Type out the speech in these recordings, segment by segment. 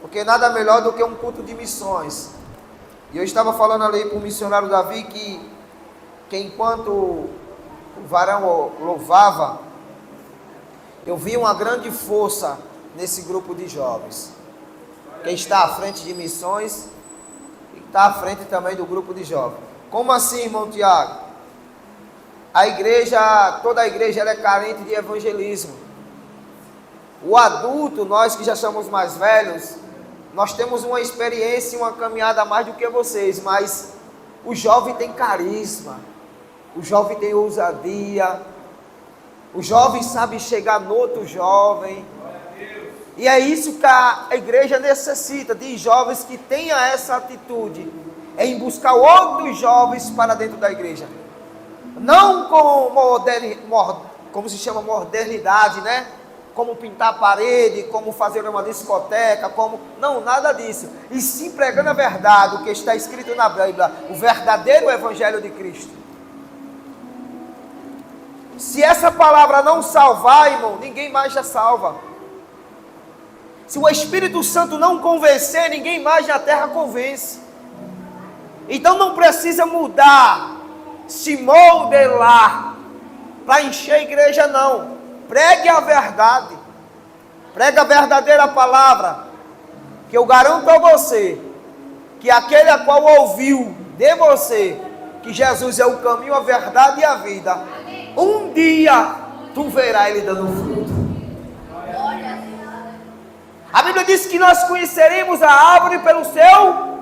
Porque nada melhor do que um culto de missões. E eu estava falando ali para o missionário Davi que enquanto o varão louvava, eu vi uma grande força nesse grupo de jovens. Quem está à frente de missões e está à frente também do grupo de jovens. Como assim, irmão Tiago? A igreja, toda a igreja ela é carente de evangelismo. O adulto, nós que já somos mais velhos, nós temos uma experiência e uma caminhada a mais do que vocês, mas o jovem tem carisma, o jovem tem ousadia, o jovem sabe chegar no outro jovem. E é isso que a igreja necessita, de jovens que tenham essa atitude, em buscar outros jovens para dentro da igreja. Não com como se chama modernidade, né? Como pintar a parede, como fazer uma discoteca, não, nada disso. E sim pregando a verdade, o que está escrito na Bíblia, o verdadeiro evangelho de Cristo. Se essa palavra não salvar, irmão, ninguém mais já salva. Se o Espírito Santo não convencer, ninguém mais na terra convence. Então não precisa mudar, se modelar para encher a igreja, não. Pregue a verdade, pregue a verdadeira palavra, que eu garanto a você, que aquele a qual ouviu de você, que Jesus é o caminho, a verdade e a vida, um dia tu verás ele dando fruto. A Bíblia diz que nós conheceremos a árvore pelo seu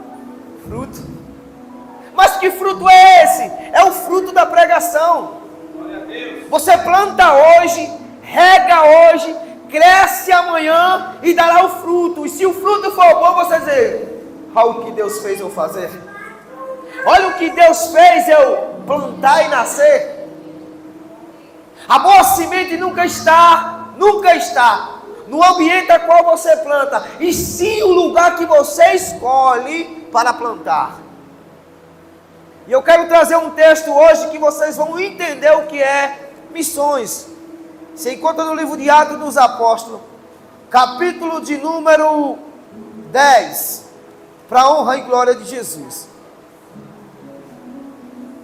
fruto. Mas que fruto é esse? É o fruto da pregação. Você planta hoje, rega hoje, cresce amanhã e dará o fruto. E se o fruto for bom, você diz: olha o que Deus fez eu fazer. Olha o que Deus fez eu plantar e nascer. A boa semente nunca está no ambiente a qual você planta, e sim o lugar que você escolhe para plantar. E eu quero trazer um texto hoje que vocês vão entender o que é missões. Se encontra no livro de Atos dos Apóstolos, capítulo de número 10, para a honra e glória de Jesus.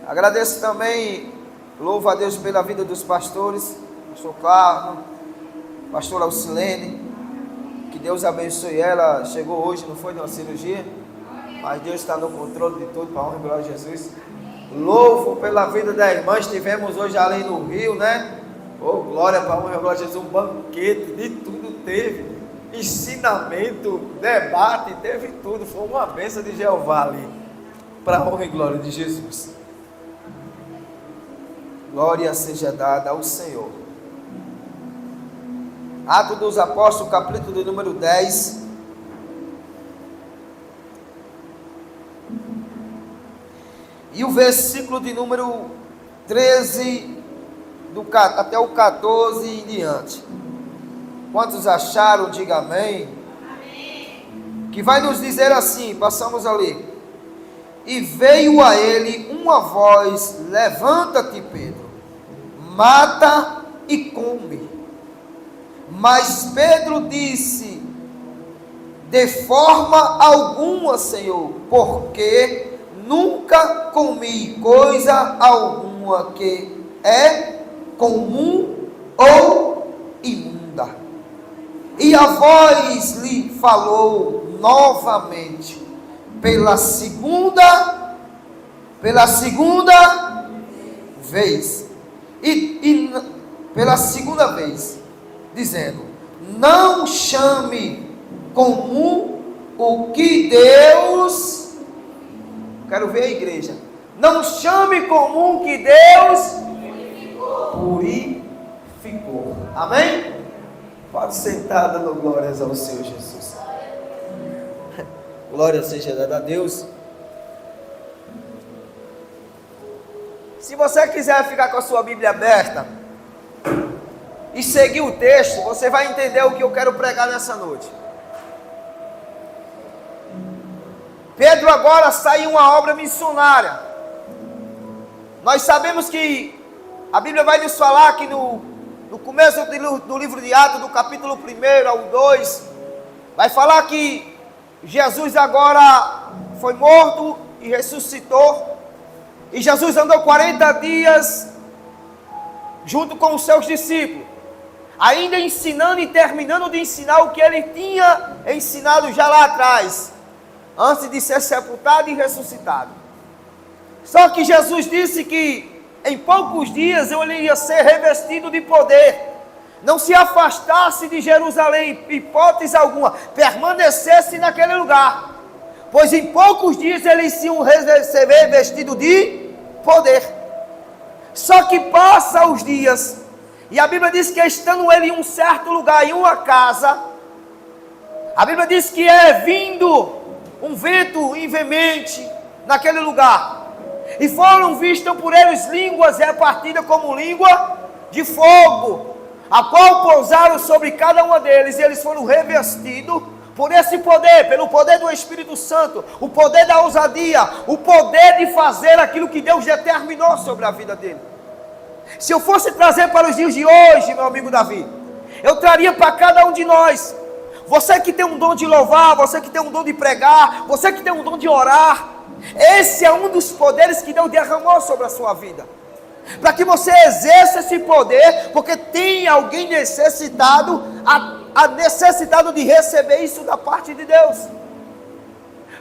Agradeço também, louvo a Deus pela vida dos pastores, pastor Carlos, pastor Alcilene, que Deus abençoe ela. Chegou hoje, não foi de uma cirurgia, mas Deus está no controle de tudo, para a honra e glória de Jesus. Louvo pela vida da irmã. Estivemos hoje ali no Rio, né? Oh, glória, para a honra e glória de Jesus. Um banquete, de tudo teve. Ensinamento, debate, teve tudo. Foi uma bênção de Jeová ali, para a honra e glória de Jesus. Glória seja dada ao Senhor. Atos dos Apóstolos, capítulo de número 10. E o versículo de número 13, até o 14 em diante. Quantos acharam, diga amém. Amém. Que vai nos dizer assim, passamos ali. E veio a ele uma voz: levanta-te, Pedro, mata e come. Mas Pedro disse: de forma alguma, Senhor, porque nunca comi coisa alguma que é comum ou imunda. E a voz lhe falou novamente, pela segunda vez, pela segunda vez, dizendo: não chame comum o que Deus... Quero ver a igreja. Não chame comum que Deus purificou. Amém? Pode sentar dando glórias ao Senhor Jesus. Glória seja dada a Deus. Se você quiser ficar com a sua Bíblia aberta e seguir o texto, você vai entender o que eu quero pregar nessa noite. Pedro agora sai em uma obra missionária. Nós sabemos que a Bíblia vai nos falar que no começo do livro de Atos, do capítulo 1 ao 2, vai falar que Jesus agora foi morto e ressuscitou. E Jesus andou 40 dias junto com os seus discípulos, ainda ensinando e terminando de ensinar o que ele tinha ensinado já lá atrás, antes de ser sepultado e ressuscitado. Só que Jesus disse que em poucos dias ele iria ser revestido de poder. Não se afastasse de Jerusalém, hipótese alguma, permanecesse naquele lugar, pois em poucos dias eles iam receber vestido de poder. Só que passa os dias, e a Bíblia diz que estando ele em um certo lugar, em uma casa, a Bíblia diz que vindo um vento veemente naquele lugar, e foram vistas por eles línguas repartidas como língua de fogo, a qual pousaram sobre cada uma deles, e eles foram revestidos por esse poder, pelo poder do Espírito Santo, o poder da ousadia, o poder de fazer aquilo que Deus determinou sobre a vida dele. Se eu fosse trazer para os dias de hoje, meu amigo Davi, eu traria para cada um de nós, você que tem um dom de louvar, você que tem um dom de pregar, você que tem um dom de orar, esse é um dos poderes que Deus derramou sobre a sua vida, para que você exerça esse poder, porque tem alguém necessitado, necessitado de receber isso da parte de Deus.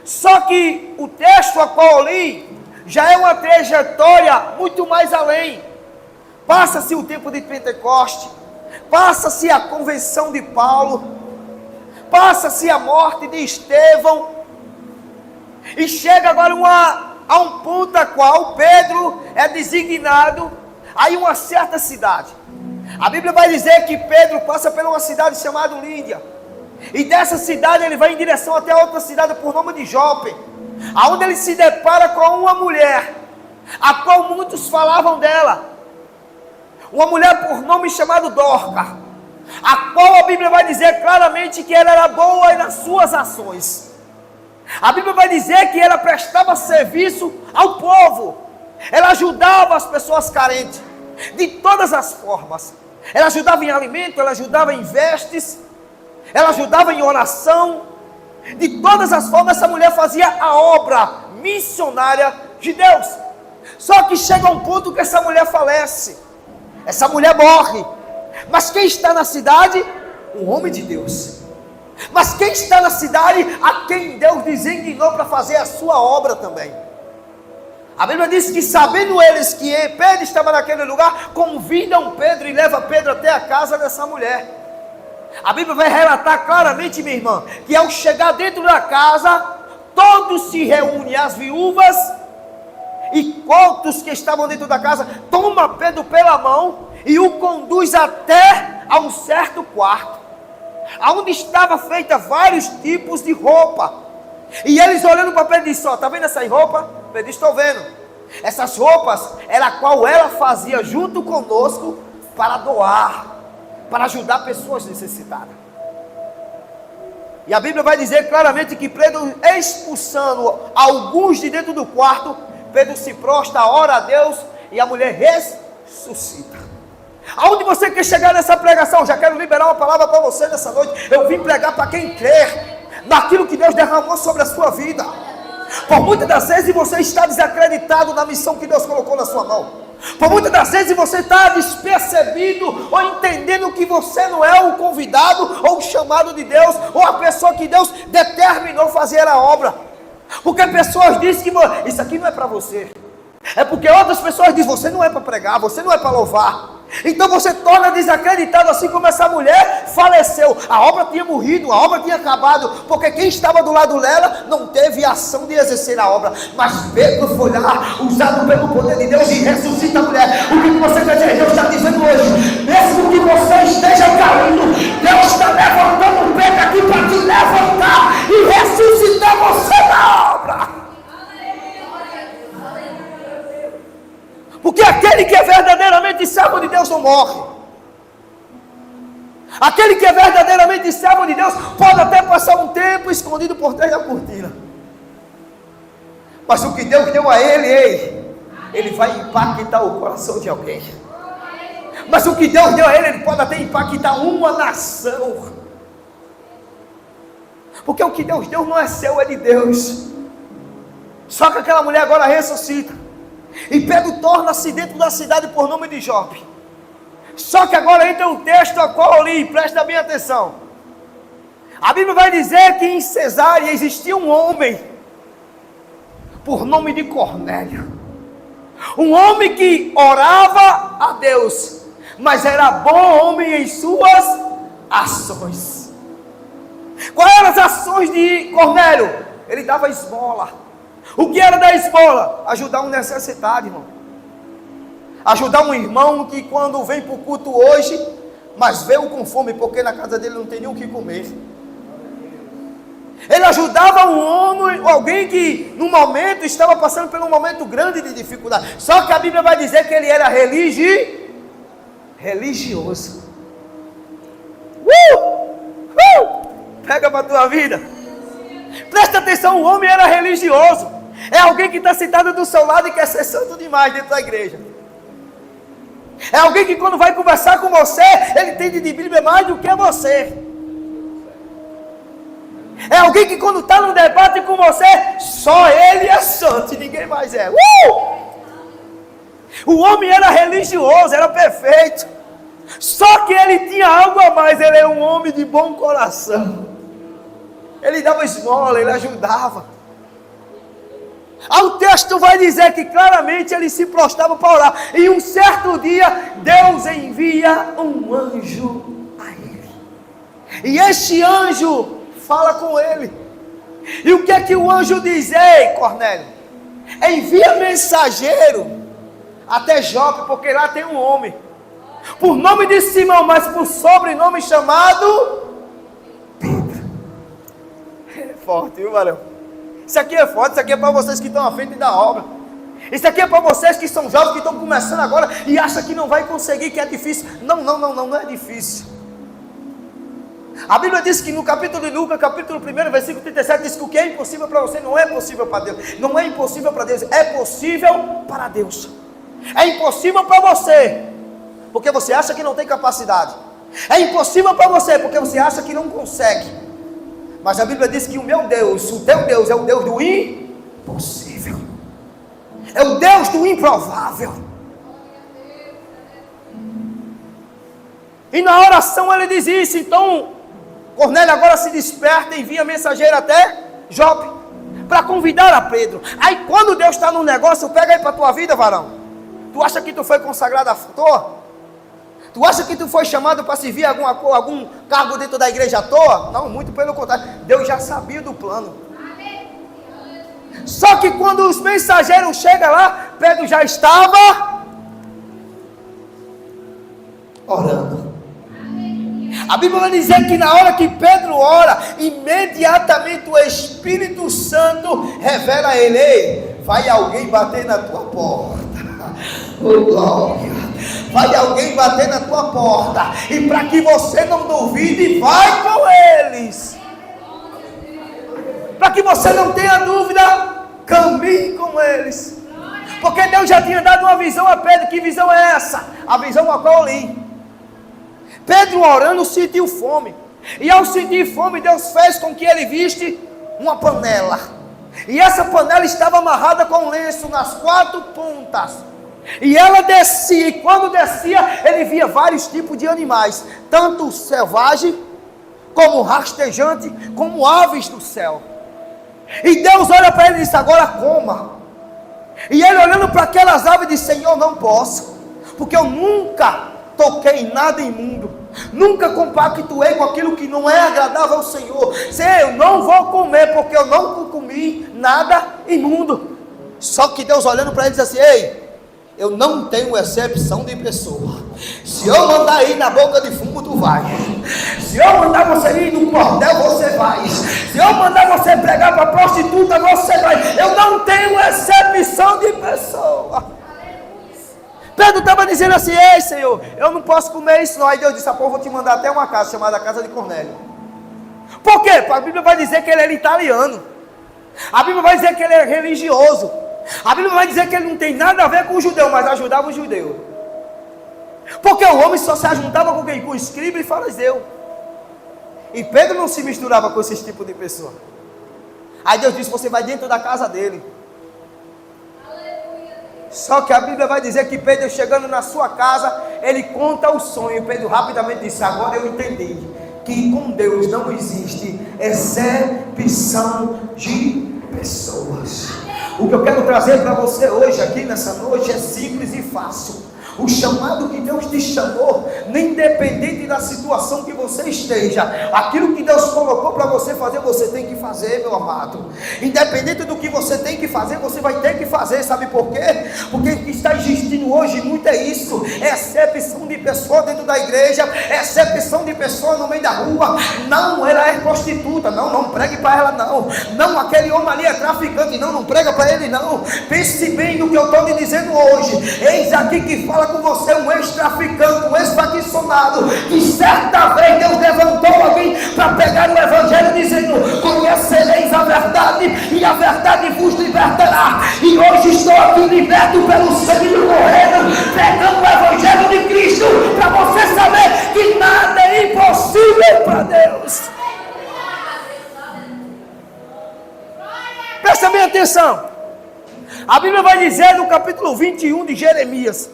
Só que o texto a qual eu li, já é uma trajetória muito mais além. Passa-se o tempo de Pentecoste, passa-se a convenção de Paulo, passa-se a morte de Estevão, e chega agora a um ponto a qual Pedro é designado a uma certa cidade. A Bíblia vai dizer que Pedro passa por uma cidade chamada Lídia, e dessa cidade ele vai em direção até outra cidade por nome de Jope, aonde ele se depara com uma mulher, a qual muitos falavam dela, uma mulher por nome chamado Dorca, a qual a Bíblia vai dizer claramente que ela era boa nas suas ações. A Bíblia vai dizer que ela prestava serviço ao povo, ela ajudava as pessoas carentes, de todas as formas. Ela ajudava em alimento, ela ajudava em vestes, ela ajudava em oração. De todas as formas, essa mulher fazia a obra missionária de Deus. Só que chega um ponto que essa mulher falece, essa mulher morre. Mas quem está na cidade? Um homem de Deus. Mas quem está na cidade, a quem Deus designou para fazer a sua obra também. A Bíblia diz que, sabendo eles que Pedro estava naquele lugar, convidam Pedro e levam Pedro até a casa dessa mulher. A Bíblia vai relatar claramente, minha irmã, que ao chegar dentro da casa, todos se reúnem, as viúvas e outros que estavam dentro da casa, toma Pedro pela mão e o conduz até a um certo quarto, onde estava feita vários tipos de roupa. E eles olhando para Pedro dizem: está vendo essas roupas? Pedro: estou vendo. Essas roupas era a qual ela fazia junto conosco para doar, para ajudar pessoas necessitadas. E a Bíblia vai dizer claramente que Pedro, expulsando alguns de dentro do quarto, Pedro se prostra, ora a Deus e a mulher ressuscita. Aonde você quer chegar nessa pregação? Já quero liberar uma palavra para você nessa noite. Eu vim pregar para quem crê naquilo que Deus derramou sobre a sua vida. Por muitas das vezes você está desacreditado na missão que Deus colocou na sua mão. Por muitas das vezes você está despercebido, ou entendendo que você não é o convidado, ou o chamado de Deus, ou a pessoa que Deus determinou fazer a obra. Porque pessoas dizem que isso aqui não é para você. É porque outras pessoas dizem: você não é para pregar, você não é para louvar. Então você torna desacreditado, assim como essa mulher faleceu. A obra tinha morrido, a obra tinha acabado, porque quem estava do lado dela não teve ação de exercer a obra. Mas Pedro foi lá, usado pelo poder de Deus, e ressuscita a mulher. O que você quer dizer? Deus está dizendo hoje: mesmo que você esteja caindo, Deus está levantando Pedro aqui para te levantar e ressuscitar você na obra. Porque aquele que é verdadeiramente servo de Deus não morre. Aquele que é verdadeiramente servo de Deus pode até passar um tempo escondido por trás da cortina, mas o que Deus deu a ele, ele vai impactar o coração de alguém. Mas o que Deus deu a ele pode até impactar uma nação. Porque o que Deus deu não é seu, é de Deus. Só que aquela mulher agora ressuscita. E Pedro torna-se dentro da cidade por nome de Jope. Só que agora entra um texto a qual eu li, presta bem atenção. A Bíblia vai dizer que em Cesareia existia um homem, por nome de Cornélio. Um homem que orava a Deus, mas era bom homem em suas ações. Quais eram as ações de Cornélio? Ele dava esmola. O que era dar esmola? Ajudar um necessitado, irmão. Ajudar um irmão que quando vem para o culto hoje, mas veio com fome, porque na casa dele não tem nem o que comer. Ele ajudava um homem, alguém que no momento estava passando por um momento grande de dificuldade. Só que a Bíblia vai dizer que ele era religioso. Pega para a tua vida. Presta atenção, o homem era religioso. É alguém que está sentado do seu lado e quer ser santo demais dentro da igreja. É alguém que quando vai conversar com você, ele entende de Bíblia mais do que você. É alguém que quando está num debate com você, só ele é santo e ninguém mais é. O homem era religioso, era perfeito. Só que ele tinha algo a mais, ele era um homem de bom coração. Ele dava esmola, ele ajudava. O texto vai dizer que claramente ele se prostrava para orar. E um certo dia, Deus envia um anjo a ele. E este anjo fala com ele. E o que é que o anjo diz? Ei, Cornélio, envia mensageiro até Jope, porque lá tem um homem, por nome de Simão, mas por sobrenome chamado Pedro. É forte, viu, varão? Isso aqui é forte, isso aqui é para vocês que estão à frente da obra. Isso aqui é para vocês que são jovens, que estão começando agora e acham que não vai conseguir, que é difícil. Não é difícil. A Bíblia diz que no capítulo de Lucas, capítulo 1, versículo 37, diz que o que é impossível para você não é possível para Deus. Não é impossível para Deus, é possível para Deus. É impossível para você, porque você acha que não tem capacidade. É impossível para você, porque você acha que não consegue. Mas a Bíblia diz que o meu Deus, o teu Deus, é o Deus do impossível. É o Deus do improvável. E na oração ele diz isso. Então Cornélio agora se desperta e envia mensageiro até Jope, para convidar a Pedro. Aí quando Deus está no negócio, pega aí para a tua vida, varão. Tu acha que tu foi consagrado à toa? Tu acha que tu foi chamado para servir algum cargo dentro da igreja à toa? Não, muito pelo contrário. Deus já sabia do plano. Só que quando os mensageiros chegam lá, Pedro já estava orando. A Bíblia vai dizer que na hora que Pedro ora, imediatamente o Espírito Santo revela a ele: ei, vai alguém bater na tua porta. Oh, glória. Vai alguém bater na tua porta, e para que você não duvide, vai com eles. Para que você não tenha dúvida, caminhe com eles. Porque Deus já tinha dado uma visão a Pedro. Que visão é essa? A visão a qual eu li. Pedro orando sentiu fome, e ao sentir fome, Deus fez com que ele visse uma panela, e essa panela estava amarrada com um lenço nas 4 pontas. E ela descia, e quando descia, ele via vários tipos de animais, tanto selvagem, como rastejante, como aves do céu. E Deus olha para ele e diz: agora coma. E ele olhando para aquelas aves disse: Senhor, não posso, porque eu nunca toquei em nada imundo, nunca compactuei com aquilo que não é agradável ao Senhor. Senhor, eu não vou comer, porque eu não comi nada imundo. Só que Deus olhando para ele diz assim: ei, eu não tenho exceção de pessoa. Se eu mandar ir na boca de fumo, tu vai. Se eu mandar você ir no bordel, você vai. Se eu mandar você pregar para prostituta, você vai. Eu não tenho exceção de pessoa. Pedro estava dizendo assim: ei, Senhor, eu não posso comer isso não. Aí Deus disse: vou te mandar até uma casa chamada Casa de Cornélio. Por quê? A Bíblia vai dizer que ele era italiano. A Bíblia vai dizer que ele era religioso. A Bíblia vai dizer que ele não tem nada a ver com o judeu, mas ajudava o judeu. Porque o homem só se juntava com quem? Com o escriba e fariseu. E Pedro não se misturava com esse tipo de pessoa. Aí Deus disse: você vai dentro da casa dele. Só que a Bíblia vai dizer que Pedro, chegando na sua casa, ele conta o sonho. Pedro rapidamente disse: agora eu entendi que com Deus não existe exceção de pessoas. O que eu quero trazer para você hoje, aqui nessa noite, é simples e fácil. O chamado que Deus te chamou, independente da situação que você esteja, aquilo que Deus colocou para você fazer, você tem que fazer, meu amado. Independente do que você tem que fazer, você vai ter que fazer. Sabe por quê? Porque o que está existindo hoje muito é isso: exceção de pessoa dentro da igreja, exceção de pessoa no meio da rua. Não, ela é prostituta, não pregue para ela, não, aquele homem ali é traficante, não prega para ele, não. Pense bem no que eu estou lhe dizendo hoje. Eis aqui que fala com você um ex-traficante, um ex-faccionado, que certa vez Deus levantou alguém para pegar o evangelho dizendo: conhecereis a verdade e a verdade vos libertará. E hoje estou aqui liberto pelo sangue do Cordeiro, pregando o evangelho de Cristo, para você saber que nada é impossível para Deus. Presta bem atenção. A Bíblia vai dizer no capítulo 21 de Jeremias,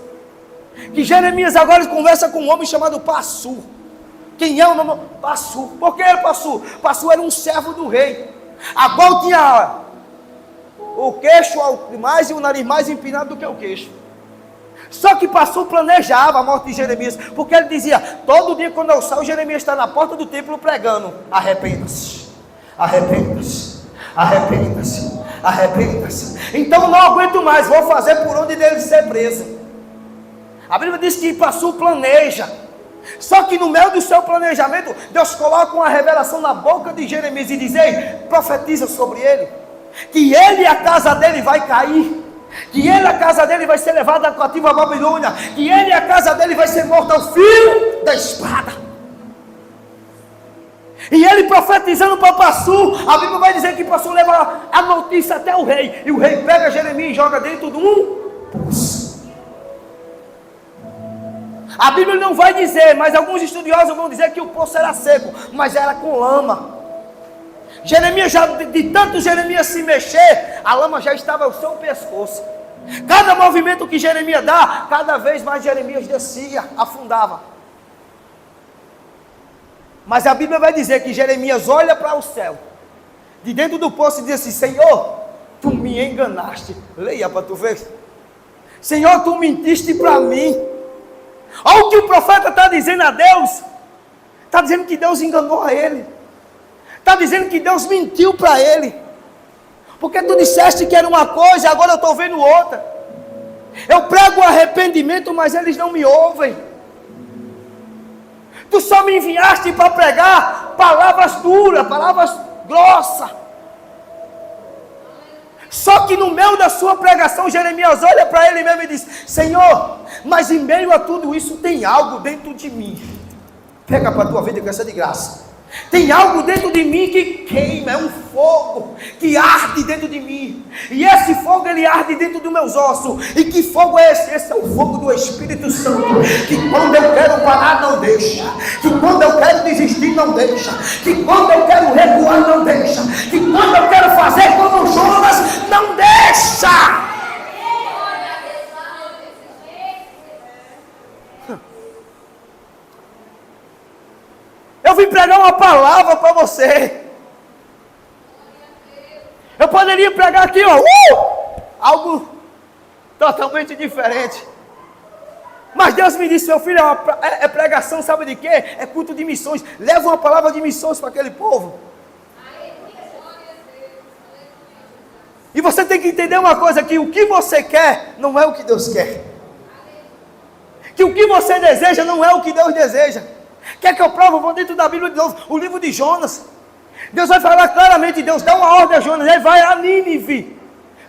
que Jeremias agora conversa com um homem chamado Passur. Quem é o nome? Passur. Por que Passur? Passur era um servo do rei. Agora tinha o queixo mais e o nariz mais empinado do que o queixo. Só que Passur planejava a morte de Jeremias, porque ele dizia: todo dia quando eu saio, Jeremias está na porta do templo pregando: arrependa-se, arrependa-se, arrependa-se, arrependa-se. Então não aguento mais, vou fazer por onde dele ser preso. A Bíblia diz que Passur planeja. Só que no meio do seu planejamento, Deus coloca uma revelação na boca de Jeremias e diz: ei, profetiza sobre ele, que ele e a casa dele vai cair, que ele e a casa dele vai ser levada cativa à Babilônia, que ele e a casa dele vai ser morta ao fio da espada. E ele profetizando para Passur, a Bíblia vai dizer que Passur leva a notícia até o rei, e o rei pega Jeremias e joga dentro de um poço. A Bíblia não vai dizer, mas alguns estudiosos vão dizer que o poço era seco, mas era com lama. Jeremias, já de tanto Jeremias se mexer, a lama já estava ao seu pescoço. Cada movimento que Jeremias dá, cada vez mais Jeremias descia, afundava. Mas a Bíblia vai dizer que Jeremias olha para o céu, de dentro do poço, e diz assim: Senhor, tu me enganaste. Leia para tu ver. Senhor, tu mentiste para mim. Olha o que o profeta está dizendo a Deus. Está dizendo que Deus enganou a ele. Está dizendo que Deus mentiu para ele. Porque tu disseste que era uma coisa, agora eu estou vendo outra. Eu prego o arrependimento, mas eles não me ouvem. Tu só me enviaste para pregar palavras duras, palavras grossas. Só que no meio da sua pregação, Jeremias olha para ele mesmo e diz: Senhor, mas em meio a tudo isso tem algo dentro de mim. Pega para a tua vida que essa é de graça. Tem algo dentro de mim que queima, é um fogo que arde dentro de mim. E esse fogo, ele arde dentro dos meus ossos. E que fogo é esse? Esse é o fogo do Espírito Santo, que quando eu quero parar não deixa, que quando eu quero desistir não deixa, que quando eu quero recuar não deixa, que quando eu quero fazer como Jonas não deixa. Eu vim pregar uma palavra para você. Eu poderia pregar aqui, algo totalmente diferente. Mas Deus me disse: meu filho, é pregação, sabe de quê? É culto de missões. Leva uma palavra de missões para aquele povo. E você tem que entender uma coisa: que o que você quer não é o que Deus quer. Que o que você deseja não é o que Deus deseja. Quer que eu prove? Vou dentro da Bíblia de novo, o livro de Jonas. Deus vai falar claramente, Deus dá uma ordem a Jonas, ele vai a Nínive.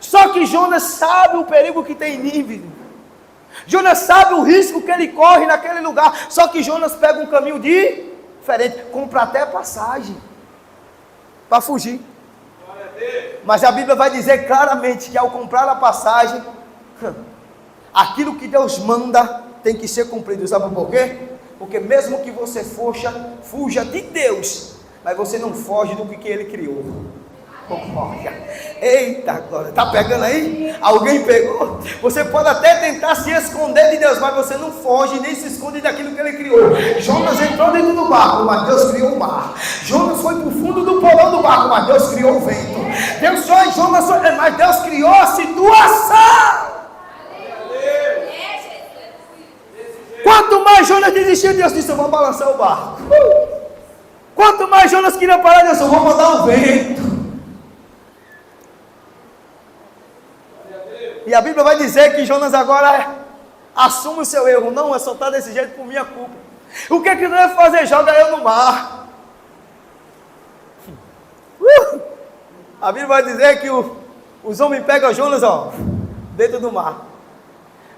Só que Jonas sabe o perigo que tem em Nínive. Jonas sabe o risco que ele corre naquele lugar. Só que Jonas pega um caminho diferente, compra até passagem para fugir. Mas a Bíblia vai dizer claramente que ao comprar a passagem, aquilo que Deus manda tem que ser cumprido. Sabe por quê? Porque mesmo que você fuja de Deus, mas você não foge do que ele criou. Olha, eita glória, está pegando aí? Alguém pegou? Você pode até tentar se esconder de Deus, mas você não foge nem se esconde daquilo que ele criou. Jonas entrou dentro do barco, mas Deus criou o mar. Jonas foi para o fundo do porão do barco, mas Deus criou o vento. Deus só em Jonas, mas Deus criou a situação. Quanto mais Jonas desistiu, Deus disse: eu vou balançar o barco. Quanto mais Jonas queria parar, Deus: eu vou mandar o vento. E a Bíblia vai dizer que Jonas agora assume o seu erro. Não, é só estar desse jeito por minha culpa. O que é que eu devo fazer? Joga eu no mar. A Bíblia vai dizer que os homens pegam Jonas, dentro do mar.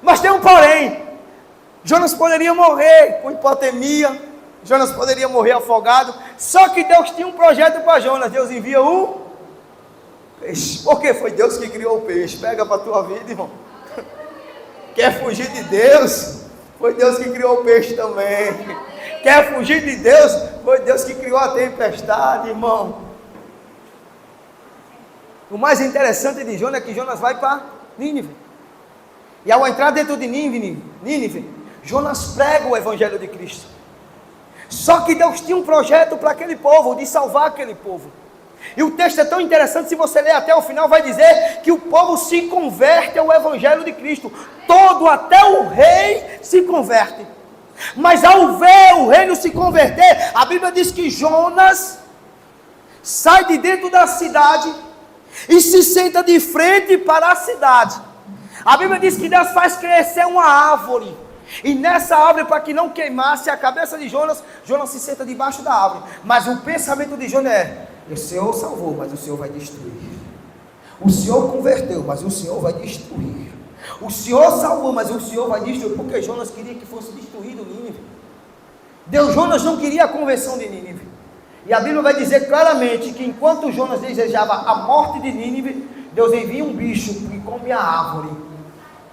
Mas tem um porém. Jonas poderia morrer com hipotermia. Jonas poderia morrer afogado. Só que Deus tinha um projeto para Jonas. Deus envia o peixe. Porque foi Deus que criou o peixe. Pega para a tua vida, irmão. Quer fugir de Deus? Foi Deus que criou o peixe também. Quer fugir de Deus? Foi Deus que criou a tempestade, irmão. O mais interessante de Jonas é que Jonas vai para Nínive. E ao entrar dentro de Nínive, Jonas prega o evangelho de Cristo. Só que Deus tinha um projeto para aquele povo, de salvar aquele povo. E o texto é tão interessante, se você ler até o final, vai dizer que o povo se converte ao evangelho de Cristo. Todo, até o rei, se converte. Mas ao ver o reino se converter, a Bíblia diz que Jonas sai de dentro da cidade e se senta de frente para a cidade. A Bíblia diz que Deus faz crescer uma árvore. E nessa árvore, para que não queimasse a cabeça de Jonas, Jonas se senta debaixo da árvore. Mas o pensamento de Jonas é: o Senhor salvou, mas o Senhor vai destruir. O Senhor converteu, mas o Senhor vai destruir. O Senhor salvou, mas o Senhor vai destruir. Porque Jonas queria que fosse destruído Nínive. Jonas não queria a conversão de Nínive. E a Bíblia vai dizer claramente que enquanto Jonas desejava a morte de Nínive, Deus envia um bicho que come a árvore.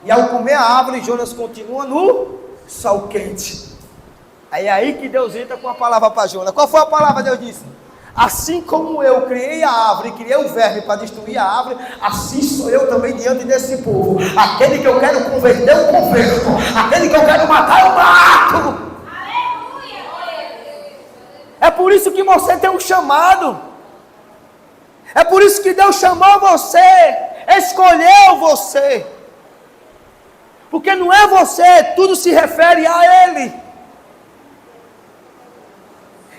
E ao comer a árvore, Jonas continua no sol quente. Aí é aí que Deus entra com a palavra para Jonas. Qual foi a palavra? Deus disse: assim como eu criei a árvore, criei o verme para destruir a árvore, assim sou eu também diante desse povo. Aquele que eu quero converter, eu converto. Aquele que eu quero matar, eu mato. É por isso que você tem um chamado. É por isso que Deus chamou você, escolheu você. Porque não é você, tudo se refere a Ele.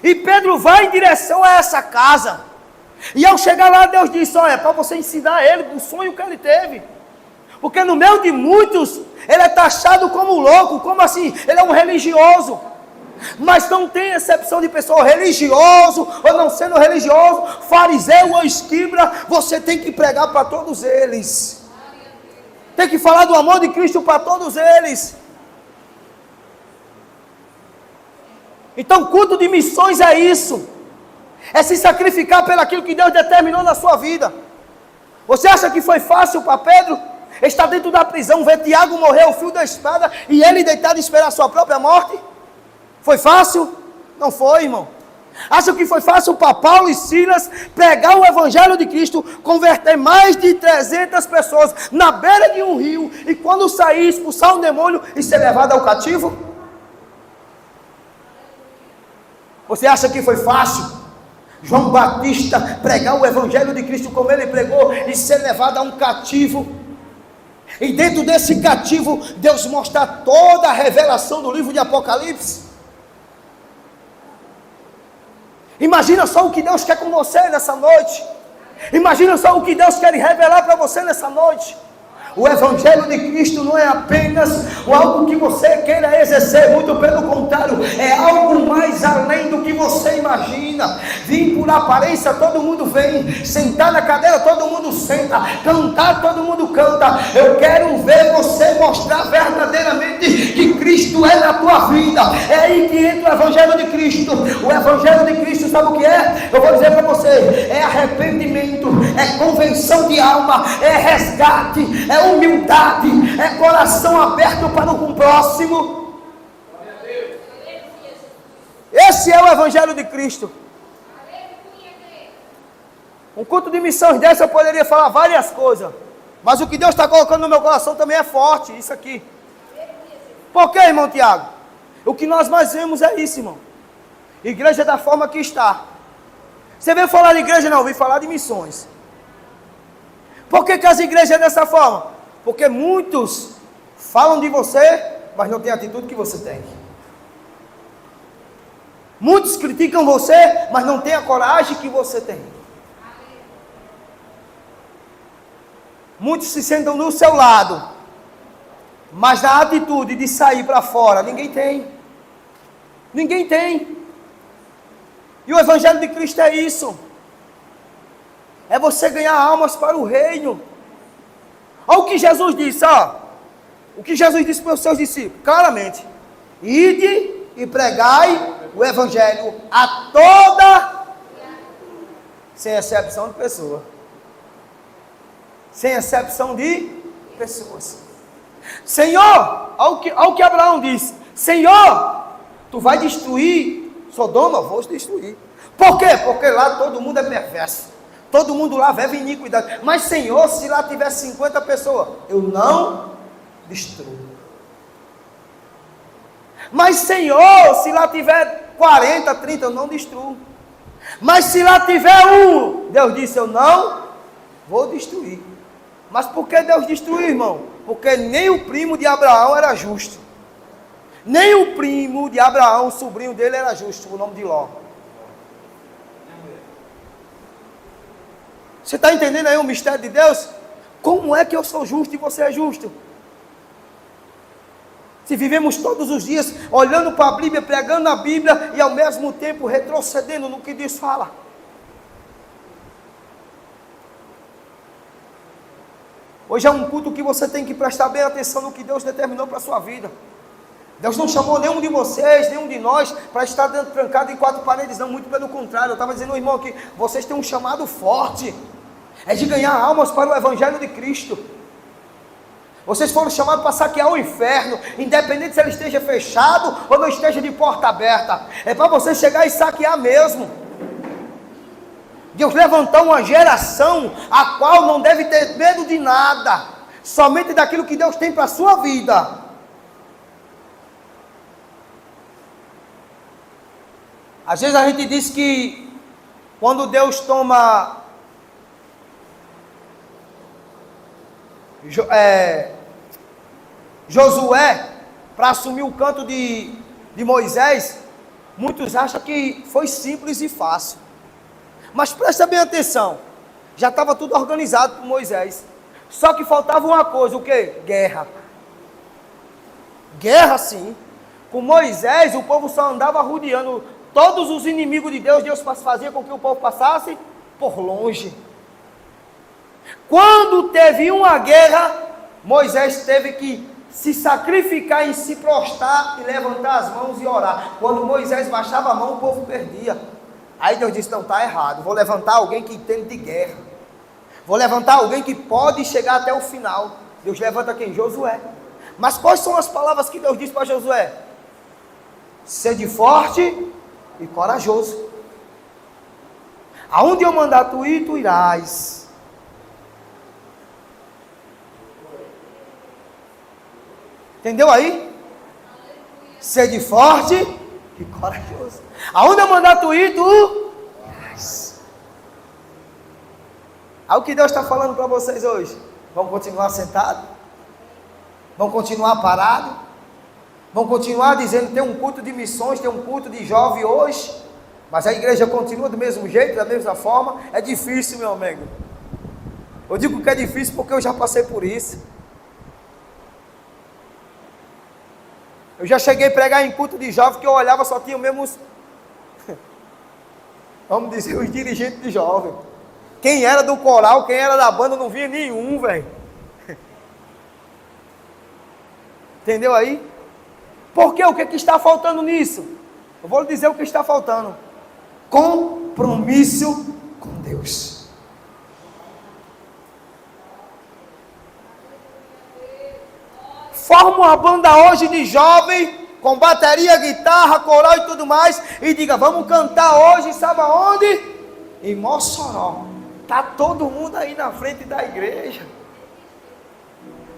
E Pedro vai em direção a essa casa. E ao chegar lá, Deus disse: olha, é para você ensinar ele o sonho que ele teve. Porque no meio de muitos, ele é taxado como louco. Como assim? Ele é um religioso. Mas não tem exceção de pessoa religioso ou não sendo religioso, fariseu ou escriba. Você tem que pregar para todos eles. Tem que falar do amor de Cristo para todos eles. Então, culto de missões é isso. É se sacrificar pelo aquilo que Deus determinou na sua vida. Você acha que foi fácil para Pedro? Está dentro da prisão, ver Tiago morrer ao fio da espada e ele deitado e esperar a sua própria morte? Foi fácil? Não foi, irmão. Acha que foi fácil para Paulo e Silas pregar o evangelho de Cristo, converter mais de 300 pessoas na beira de um rio e quando sair expulsar um demônio e ser levado ao cativo? Você acha que foi fácil João Batista pregar o evangelho de Cristo como ele pregou e ser levado a um cativo? E dentro desse cativo Deus mostra toda a revelação do livro de Apocalipse. Imagina só o que Deus quer com você nessa noite. Imagina só o que Deus quer revelar para você nessa noite. O evangelho de Cristo não é apenas algo que você queira exercer, muito pelo contrário, é algo mais além do que você imagina. Vir por aparência, todo mundo vem. Sentar na cadeira, todo mundo senta. Cantar, todo mundo canta. Eu quero ver você mostrar verdadeiramente que Cristo é na tua vida. É aí que entra o evangelho de Cristo. O evangelho de Cristo, sabe o que é? Eu vou dizer para você: é arrependimento, é convenção de alma, é resgate, é humildade, é coração aberto para o próximo. Esse é o evangelho de Cristo. Um culto de missões dessa eu poderia falar várias coisas. Mas o que Deus está colocando no meu coração também é forte, isso aqui. Por quê, irmão Tiago? O que nós mais vemos é isso, irmão. Igreja da forma que está. Você veio falar de igreja? Não, eu vim falar de missões. Por que as igrejas é dessa forma? Porque muitos falam de você, mas não tem a atitude que você tem. Muitos criticam você, mas não tem a coragem que você tem. Muitos se sentam do seu lado, mas na atitude de sair para fora, ninguém tem. Ninguém tem. E o Evangelho de Cristo é isso. É você ganhar almas para o reino. Olha o que Jesus disse, ó. O que Jesus disse para os seus discípulos, claramente. Ide e pregai o Evangelho a toda, sem exceção de pessoa. Sem exceção de pessoas. Senhor, olha o que Abraão disse. Senhor, tu vai destruir Sodoma? Vou destruir. Por quê? Porque lá todo mundo é perverso. Todo mundo lá vive iniquidade. Mas Senhor, se lá tiver 50 pessoas, eu não destruo. Mas Senhor, se lá tiver 40, 30, eu não destruo. Mas se lá tiver um, Deus disse, eu não vou destruir. Mas por que Deus destruiu, irmão? Porque nem o primo de Abraão era justo. Nem o primo de Abraão, o sobrinho dele, era justo, o nome de Ló. Você está entendendo aí o mistério de Deus? Como é que eu sou justo e você é justo? Se vivemos todos os dias olhando para a Bíblia, pregando a Bíblia e ao mesmo tempo retrocedendo no que Deus fala. Hoje é um culto que você tem que prestar bem atenção no que Deus determinou para a sua vida. Deus não chamou nenhum de vocês, nenhum de nós, para estar dentro, trancado em 4 paredes, não, muito pelo contrário. Eu estava dizendo, irmão, aqui, vocês têm um chamado forte, é de ganhar almas para o Evangelho de Cristo. Vocês foram chamados para saquear o inferno, independente se ele esteja fechado ou não esteja de porta aberta. É para você chegar e saquear mesmo. Deus levantou uma geração a qual não deve ter medo de nada, somente daquilo que Deus tem para a sua vida. Às vezes a gente diz que quando Deus toma Josué para assumir o canto de Moisés, muitos acham que foi simples e fácil. Mas presta bem atenção, já estava tudo organizado por Moisés. Só que faltava uma coisa, o quê? Guerra. Guerra sim. Com Moisés o povo só andava rodeando todos os inimigos de Deus. Deus fazia com que o povo passasse por longe. Quando teve uma guerra, Moisés teve que se sacrificar em se prostrar e levantar as mãos e orar. Quando Moisés baixava a mão, o povo perdia. Aí Deus disse, não, está errado, vou levantar alguém que entende de guerra. Vou levantar alguém que pode chegar até o final. Deus levanta quem? Josué. Mas quais são as palavras que Deus disse para Josué? Sede forte e corajoso. Aonde eu mandar tu ir, tu irás. Entendeu aí? Sede forte e corajoso. Aonde eu mandar tu ir, tu irás. Aí o que Deus está falando para vocês hoje? Vão continuar sentados? Vão continuar parados? Vão continuar dizendo que tem um culto de missões, tem um culto de jovem hoje, mas a igreja continua do mesmo jeito, da mesma forma? É difícil, meu amigo. Eu digo que é difícil porque eu já passei por isso. Eu já cheguei a pregar em culto de jovem que eu olhava, só tinha mesmo vamos dizer, os dirigentes de jovem. Quem era do coral, quem era da banda, não via nenhum, velho. Entendeu aí? Porque o que está faltando nisso? Eu vou lhe dizer o que está faltando. Compromisso com Deus. Forma uma banda hoje de jovem, com bateria, guitarra, coral e tudo mais, e diga, vamos cantar hoje, sabe aonde? Em Mossoró. Está todo mundo aí na frente da igreja,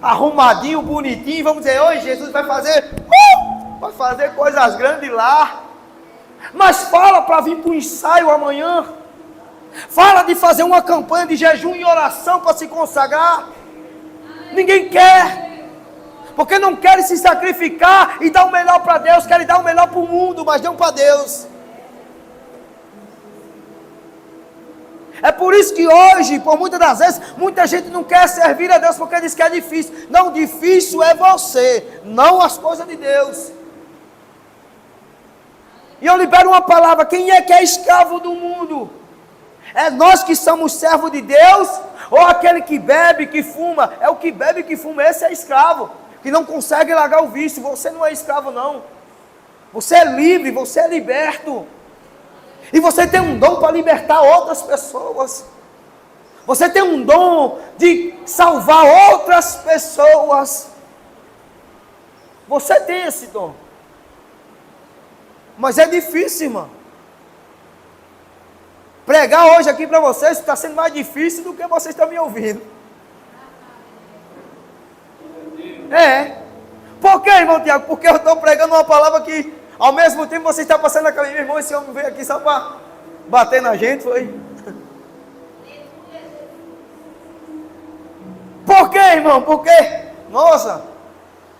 arrumadinho, bonitinho, vamos dizer, hoje Jesus vai fazer coisas grandes lá. Mas fala para vir para o ensaio amanhã. Fala de fazer uma campanha de jejum e oração para se consagrar. Ninguém quer, porque não querem se sacrificar e dar o melhor para Deus, querem dar o melhor para o mundo, mas não para Deus. É por isso que hoje, por muitas das vezes, muita gente não quer servir a Deus, porque diz que é difícil. Não, difícil é você, não as coisas de Deus. E eu libero uma palavra: quem é que é escravo do mundo? É nós que somos servos de Deus? Ou aquele que bebe, que fuma? É o que bebe e que fuma, esse é escravo, que não consegue largar o vício. Você não é escravo não, você é livre, você é liberto. E você tem um dom para libertar outras pessoas. Você tem um dom de salvar outras pessoas. Você tem esse dom. Mas é difícil, irmão. Pregar hoje aqui para vocês está sendo mais difícil do que vocês estão me ouvindo. Por que, irmão Tiago? Porque eu estou pregando uma palavra que, ao mesmo tempo, você está passando na cabeça. Meu irmão, esse homem veio aqui só para bater na gente, foi? Por que, irmão? Porque, nossa,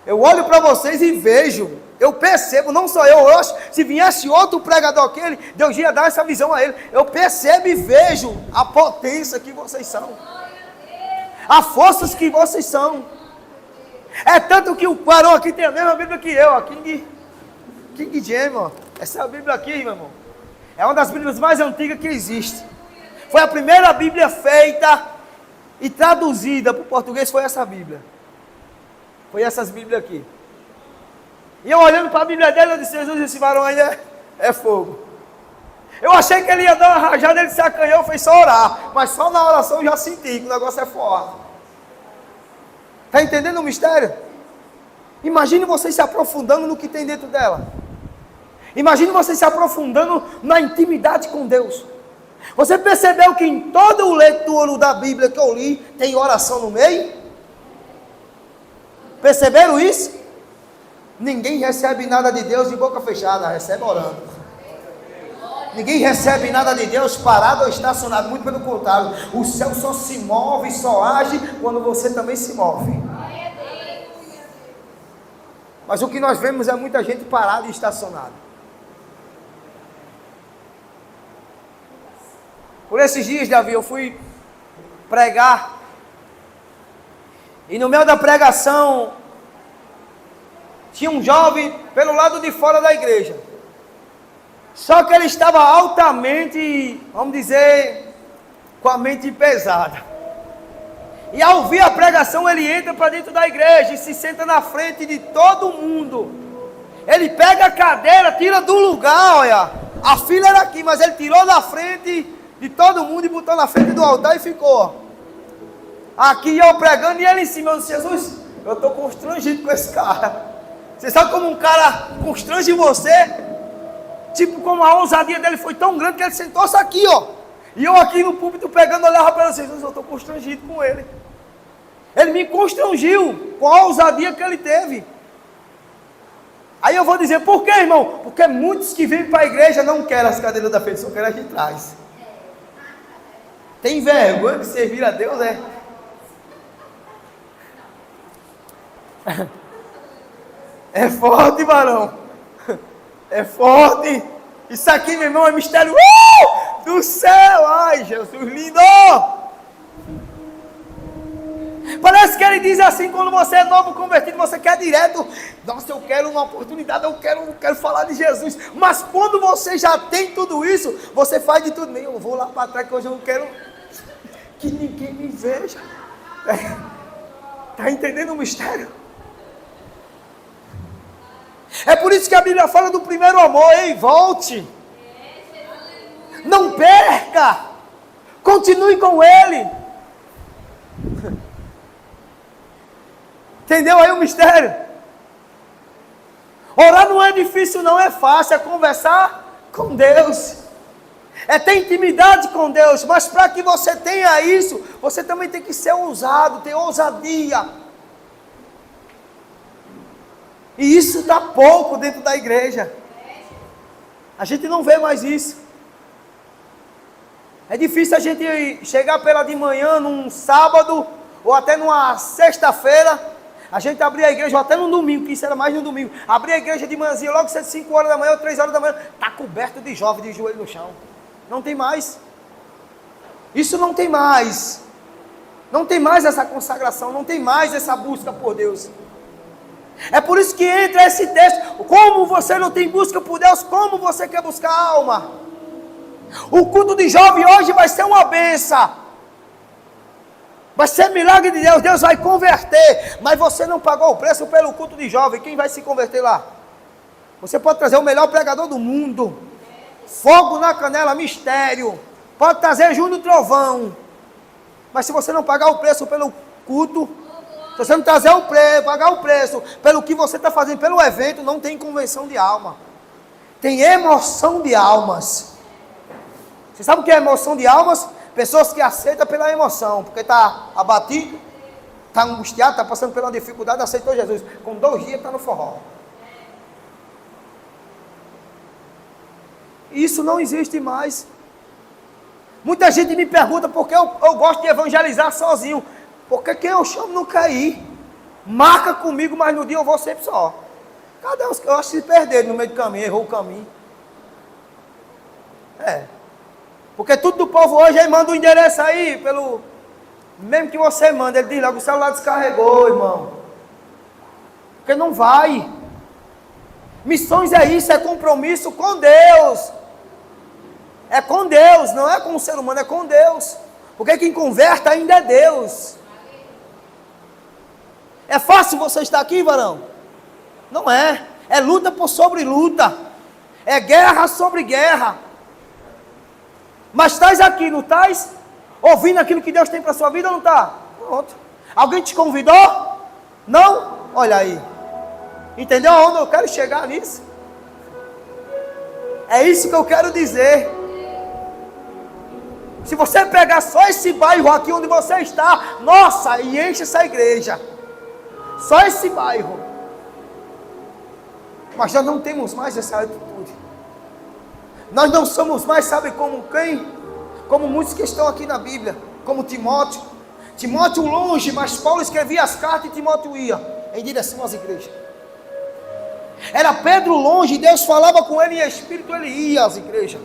eu olho para vocês e vejo, eu percebo, não só eu acho, se viesse outro pregador aquele, Deus ia dar essa visão a ele. Eu percebo e vejo a potência que vocês são, a forças que vocês são. É tanto que o varão aqui tem a mesma Bíblia que eu, a King James, irmão. Essa é a Bíblia aqui, meu irmão. É uma das Bíblias mais antigas que existe. Foi a primeira Bíblia feita e traduzida para o português, foi essa Bíblia. Foi essas Bíblias aqui. E eu olhando para a Bíblia dele, eu disse: Jesus, esse varão aí é fogo. Eu achei que ele ia dar uma rajada, ele se acanhou, fez só orar. Mas só na oração eu já senti que o negócio é forte. Está entendendo o mistério? Imagine você se aprofundando no que tem dentro dela. Imagine você se aprofundando na intimidade com Deus. Você percebeu que em todo o leitura da Bíblia que eu li, tem oração no meio? Perceberam isso? Ninguém recebe nada de Deus de boca fechada, recebe orando. Ninguém recebe nada de Deus parado ou estacionado, muito pelo contrário. O céu só se move, só age quando você também se move. Mas o que nós vemos é muita gente parada e estacionada. Por esses dias, Davi, eu fui pregar, e no meio da pregação tinha um jovem pelo lado de fora da igreja. Só que ele estava altamente, vamos dizer, com a mente pesada. E ao ouvir a pregação, ele entra para dentro da igreja e se senta na frente de todo mundo. Ele pega a cadeira, tira do lugar, olha. A fila era aqui, mas ele tirou da frente de todo mundo e botou na frente do altar e ficou. Aqui eu pregando e ele em cima. Eu disse: Jesus, eu estou constrangido com esse cara. Você sabe como um cara constrange você? Tipo, como a ousadia dele foi tão grande que ele sentou-se aqui, ó. E eu aqui no púlpito pregando, olhava para ele: Jesus, eu estou constrangido com ele. Ele me constrangiu com a ousadia que ele teve. Aí eu vou dizer: por quê, irmão? Porque muitos que vêm para a igreja não querem as cadeiras da frente, só querem as de trás. Tem vergonha de servir a Deus, é? É forte, varão. É forte. Isso aqui, meu irmão, é mistério do céu. Ai, Jesus lindo. Parece que ele diz assim: quando você é novo convertido, você quer direto. Nossa, eu quero uma oportunidade, eu quero falar de Jesus. Mas quando você já tem tudo isso, você faz de tudo. Eu vou lá para trás que hoje eu não quero que ninguém me veja. Está entendendo o mistério? É por isso que a Bíblia fala do primeiro amor. Ei, volte. Não perca. Continue com ele. Entendeu aí o mistério? Orar não é difícil, não é fácil. É conversar com Deus. é ter intimidade com Deus, mas para que você tenha isso, você também tem que ser ousado, ter ousadia. E isso está pouco dentro da igreja. A gente não vê mais isso. É difícil a gente chegar pela de manhã, num sábado, ou até numa sexta-feira, a gente abrir a igreja, ou até no domingo, que isso era mais no domingo, abrir a igreja de manhãzinha, logo cedo, 5 horas da manhã, ou 3 horas da manhã, está coberto de jovens de joelho no chão. Não tem mais. Isso não tem mais. Não tem mais essa consagração, não tem mais essa busca por Deus. É por isso que entra esse texto. Como você não tem busca por Deus, como você quer buscar a alma? O culto de jovem hoje vai ser uma benção. Vai ser milagre de Deus. Deus vai converter. Mas você não pagou o preço pelo culto de jovem. Quem vai se converter lá? Você pode trazer o melhor pregador do mundo. Fogo na canela, mistério. Pode trazer Júnior Trovão. Mas se você não pagar o preço pelo culto, se você não trazer o preço, pagar o preço pelo que você está fazendo, pelo evento, não tem convenção de alma. Tem emoção de almas. Você sabe o que é emoção de almas? Pessoas que aceitam pela emoção, porque está abatido, está angustiado, está passando pela dificuldade, aceitou Jesus. Com 2 dias está no forró. Isso não existe mais. Muita gente me pergunta por que eu gosto de evangelizar sozinho. Porque quem eu chamo não quer ir. Marca comigo, mas no dia eu vou sempre só. Cadê os que eu acho que se perderam no meio do caminho, errou o caminho? Porque tudo do povo hoje, aí manda o endereço aí, pelo... Mesmo que você manda, ele diz logo, o celular descarregou, irmão. Porque não vai. Missões é isso, é compromisso com Deus. É com Deus, não é com o ser humano, é com Deus. Porque quem converte ainda é Deus. É fácil você estar aqui, varão? Não é. É luta por sobre luta. É guerra sobre guerra. Mas estás aqui, não estás? Ouvindo aquilo que Deus tem para a sua vida ou não está? Pronto. Alguém te convidou? Não? Olha aí. Entendeu aonde eu quero chegar nisso? É isso que eu quero dizer. Se você pegar só esse bairro aqui onde você está, nossa, e enche essa igreja. Só esse bairro. Mas nós não temos mais essa atitude. Nós não somos mais, sabe como quem? Como muitos que estão aqui na Bíblia. Como Timóteo. Timóteo longe, mas Paulo escrevia as cartas e Timóteo ia em direção às igrejas. Era Pedro longe e Deus falava com ele em espírito, ele ia às igrejas.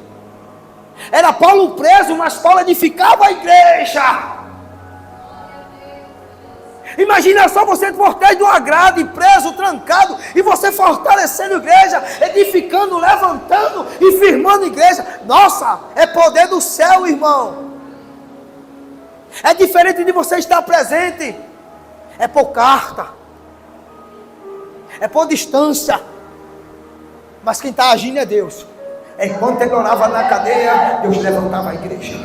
Era Paulo preso, mas Paulo edificava a igreja. Imagina só você por trás de uma grade, preso, trancado, e você fortalecendo a igreja, edificando, levantando e firmando a igreja. Nossa, é poder do céu, irmão. É diferente de você estar presente. É por carta. É por distância. Mas quem está agindo é Deus. Enquanto ele orava na cadeia, Deus levantava a igreja.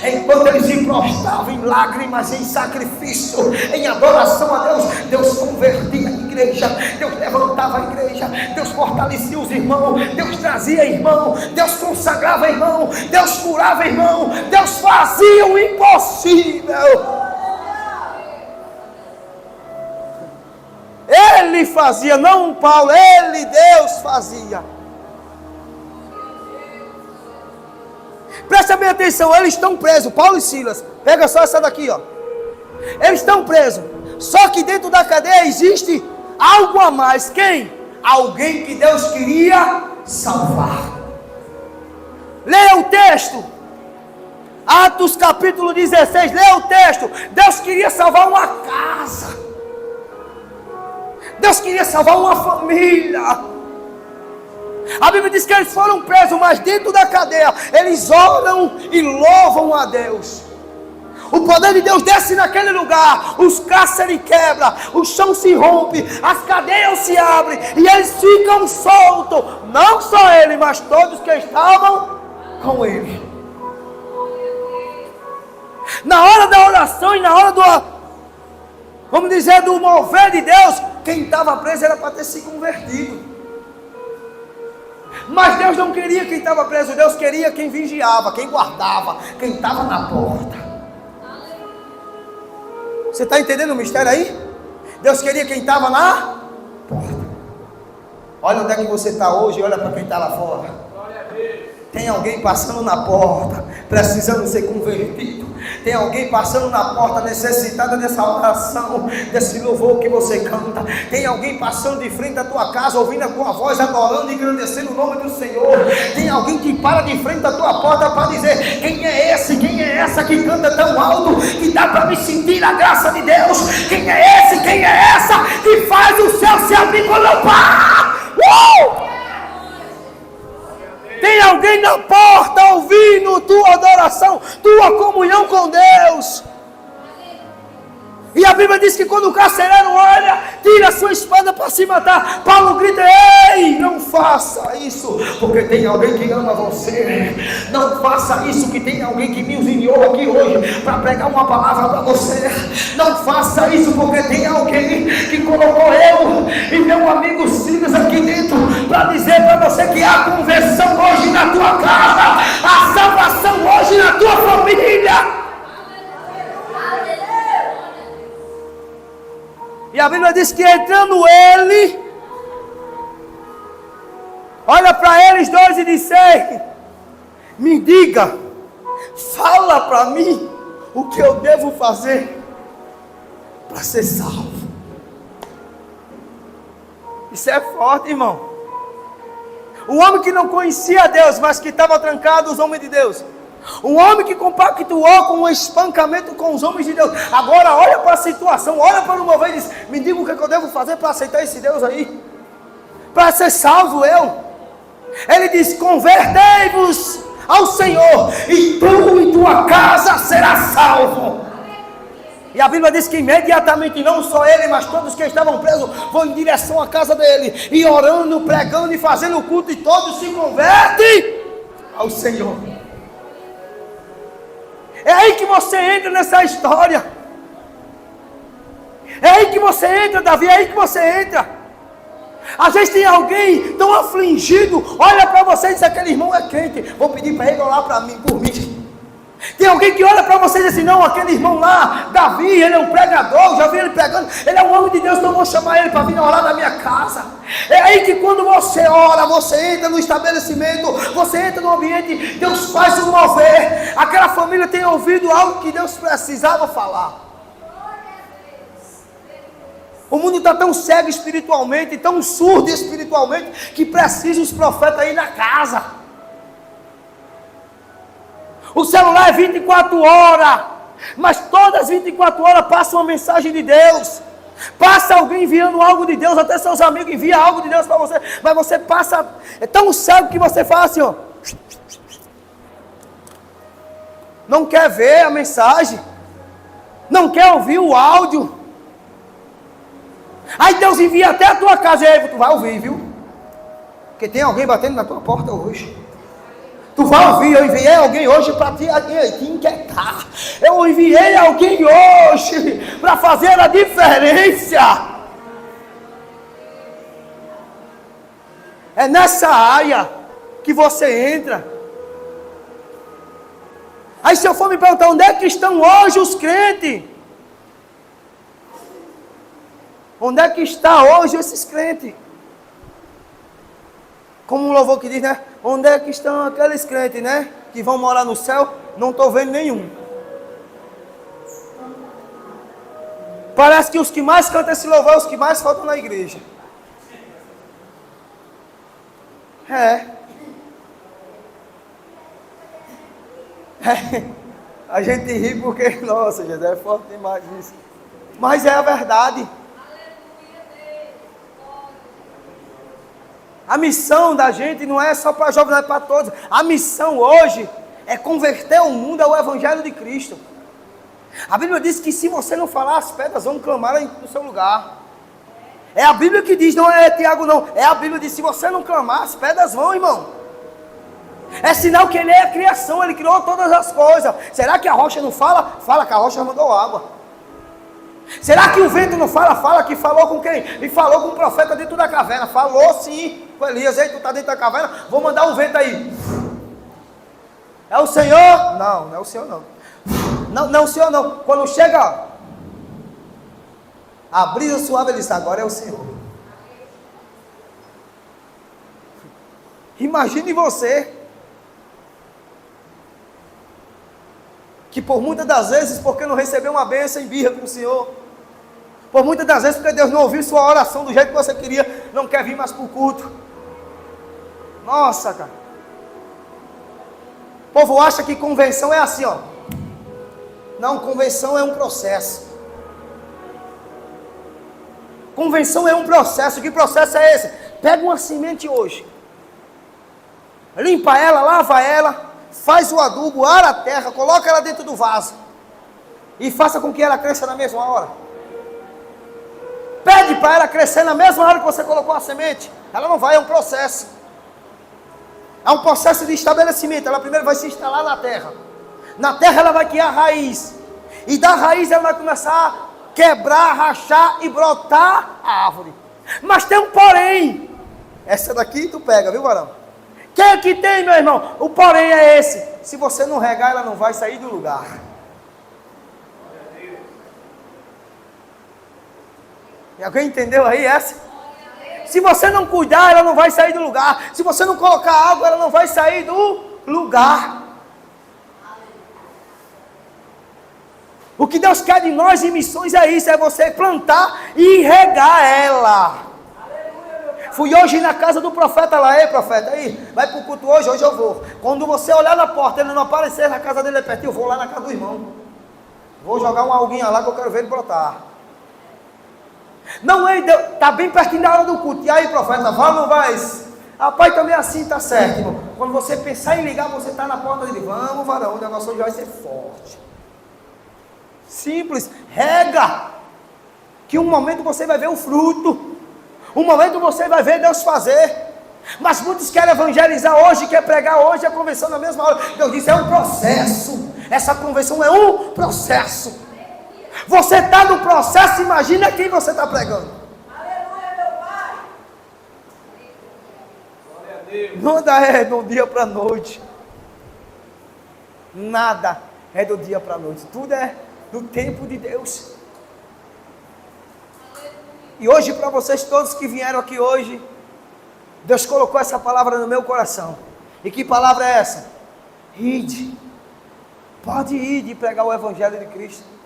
Enquanto ele se prostrava em lágrimas, em sacrifício, em adoração a Deus, Deus convertia a igreja, Deus levantava a igreja, Deus fortalecia os irmãos, Deus trazia irmão, Deus consagrava irmão, Deus curava irmão, Deus fazia o impossível. Ele fazia, não Paulo, ele, Deus fazia. Presta bem atenção, eles estão presos, Paulo e Silas. Pega só essa daqui, ó. Eles estão presos. Só que dentro da cadeia existe algo a mais. Quem? Alguém que Deus queria salvar. Leia o texto. Atos capítulo 16. Leia o texto. Deus queria salvar uma casa. Deus queria salvar uma família. A Bíblia diz que eles foram presos, mas dentro da cadeia, eles oram e louvam a Deus. O poder de Deus desce naquele lugar, os cárceres quebram, o chão se rompe, as cadeias se abrem, e eles ficam soltos. Não só ele, mas todos que estavam com ele. Na hora da oração e na hora do, vamos dizer, do mover de Deus, quem estava preso era para ter se convertido. Mas Deus não queria quem estava preso, Deus queria quem vigiava, quem guardava, quem estava na porta. Você está entendendo o mistério aí? Deus queria quem estava na porta. Olha onde é que você está hoje, olha para quem está lá fora. Tem alguém passando na porta, precisando ser convertido. Tem alguém passando na porta, necessitada dessa oração, desse louvor que você canta. Tem alguém passando de frente à tua casa, ouvindo a tua voz, adorando e engrandecendo o nome do Senhor. Tem alguém que para de frente à tua porta para dizer: quem é esse, quem é essa que canta tão alto, que dá para me sentir a graça de Deus? Quem é esse, quem é essa que faz o céu se abrir quando eu paro? Tem alguém na porta ouvindo tua adoração, tua comunhão com Deus. E a Bíblia diz que quando o carcereiro olha, tira a sua espada para se matar, Paulo grita: ei, não faça isso, porque tem alguém que ama você. Não faça isso, que tem alguém que me enviou aqui hoje para pregar uma palavra para você. Não faça isso, porque tem alguém que colocou eu e meu amigo Silas aqui dentro para dizer para você que há conversão hoje na tua casa, há salvação hoje na tua família. E a Bíblia diz que entrando ele, olha para eles dois e disse: me diga, fala para mim o que eu devo fazer para ser salvo. Isso é forte, irmão. O homem que não conhecia Deus, mas que estava trancado os homens de Deus. Um homem que compactuou com um espancamento com os homens de Deus. Agora olha para a situação, olha para o mover e diz: me diga o que eu devo fazer para aceitar esse Deus aí, para ser salvo eu. Ele diz: convertei-vos ao Senhor, e tu e tua casa será salvo. E a Bíblia diz que imediatamente, não só ele, mas todos que estavam presos vão em direção à casa dele, e orando, pregando e fazendo culto, e todos se convertem ao Senhor. É aí que você entra nessa história. É aí que você entra, Davi, é aí que você entra. Às vezes tem alguém tão afligido, olha para você e diz: aquele irmão é crente, vou pedir para ele orar para mim, por mim. Tem alguém que olha para você e diz assim: não, aquele irmão lá, Davi, ele é um pregador, já vi ele pregando, ele é um homem de Deus, então eu vou chamar ele para vir orar na minha casa. É aí que quando você ora, você entra no estabelecimento, você entra no ambiente, Deus faz um mover. Aquela família tem ouvido algo que Deus precisava falar. O mundo está tão cego espiritualmente, tão surdo espiritualmente, que precisa os profetas aí na casa. O celular é 24 horas, mas todas as 24 horas passa uma mensagem de Deus. Passa alguém enviando algo de Deus, até seus amigos enviam algo de Deus para você, mas você passa, é tão cego que você faz assim, ó. Não quer ver a mensagem, não quer ouvir o áudio. Aí Deus envia até a tua casa, e aí tu vai ouvir, viu? Porque tem alguém batendo na tua porta hoje. Tu vai ouvir: eu enviei alguém hoje para te inquietar. Eu enviei alguém hoje para fazer a diferença. É nessa área que você entra. Aí se eu for me perguntar: onde é que estão hoje os crentes? Onde é que está hoje esses crentes? Como um louvor que diz, né? Onde é que estão aqueles crentes, né? Que vão morar no céu? Não estou vendo nenhum. Parece que os que mais cantam esse louvor são os que mais faltam na igreja. A gente ri porque, nossa, Jesus, é forte demais isso. Mas é a verdade. A missão da gente não é só para jovens, é para todos. A missão hoje é converter o mundo ao Evangelho de Cristo. A Bíblia diz que se você não falar, as pedras vão clamar no seu lugar. É a Bíblia que diz, não é Tiago não. É a Bíblia que diz: se você não clamar, as pedras vão, irmão. É sinal que ele é a criação, ele criou todas as coisas. Será que a rocha não fala? Fala que a rocha mandou água. Será que o vento não fala? Fala que falou com quem? E falou com o profeta dentro da caverna. Falou sim. com Elias, ei, tu está dentro da caverna, vou mandar um vento aí. É o Senhor? Não, não é o Senhor não. Não, não é o Senhor não. Quando chega a brisa suave, ele disse, agora é o Senhor. Imagine você, que por muitas das vezes, porque não recebeu uma bênção em birra com o Senhor, por muitas das vezes, porque Deus não ouviu sua oração do jeito que você queria, não quer vir mais para o culto. Nossa, cara. O povo acha que convenção é assim, ó. Não, convenção é um processo. Convenção é um processo. Que processo é esse? Pega uma semente hoje, limpa ela, lava ela, faz o adubo, ara a terra, coloca ela dentro do vaso e faça com que ela cresça na mesma hora. Pede para ela crescer na mesma hora que você colocou a semente. Ela não vai, é um processo. É um processo de estabelecimento. Ela primeiro vai se instalar na terra. Na terra ela vai criar raiz. E da raiz ela vai começar a quebrar, rachar e brotar a árvore. Mas tem um porém. Essa daqui tu pega, viu, varão? Quem é que tem, meu irmão? O porém é esse. Se você não regar, ela não vai sair do lugar. E alguém entendeu aí essa? Se você não cuidar, ela não vai sair do lugar. Se você não colocar água, ela não vai sair do lugar. O que Deus quer de nós em missões é isso, é você plantar e regar ela. Fui hoje na casa do profeta lá, ei profeta, aí, vai pro culto hoje eu vou. Quando você olhar na porta, ele não aparecer na casa dele é perto, eu vou lá na casa do irmão. Vou jogar uma alguinha lá que eu quero ver ele brotar. Não, ei, tá bem pertinho da hora do culto. E aí, profeta, vai ou não vai? Rapaz, também assim tá certo, irmão. Quando você pensar em ligar, você tá na porta dele. Vamos, varão, o negócio hoje vai ser forte. Simples, rega. Que um momento você vai ver o fruto. Um momento você vai ver Deus fazer. Mas muitos querem evangelizar hoje, quer pregar hoje, a convenção na mesma hora. Deus disse, é um processo. Essa convenção é um processo. Você está no processo, imagina quem você está pregando. Aleluia, meu Pai. Glória a Deus. Nada é do dia para a noite. Nada é do dia para a noite. Tudo é do tempo de Deus. E hoje, para vocês todos que vieram aqui hoje, Deus colocou essa palavra no meu coração. E que palavra é essa? Ide. Pode ir e pregar o Evangelho de Cristo.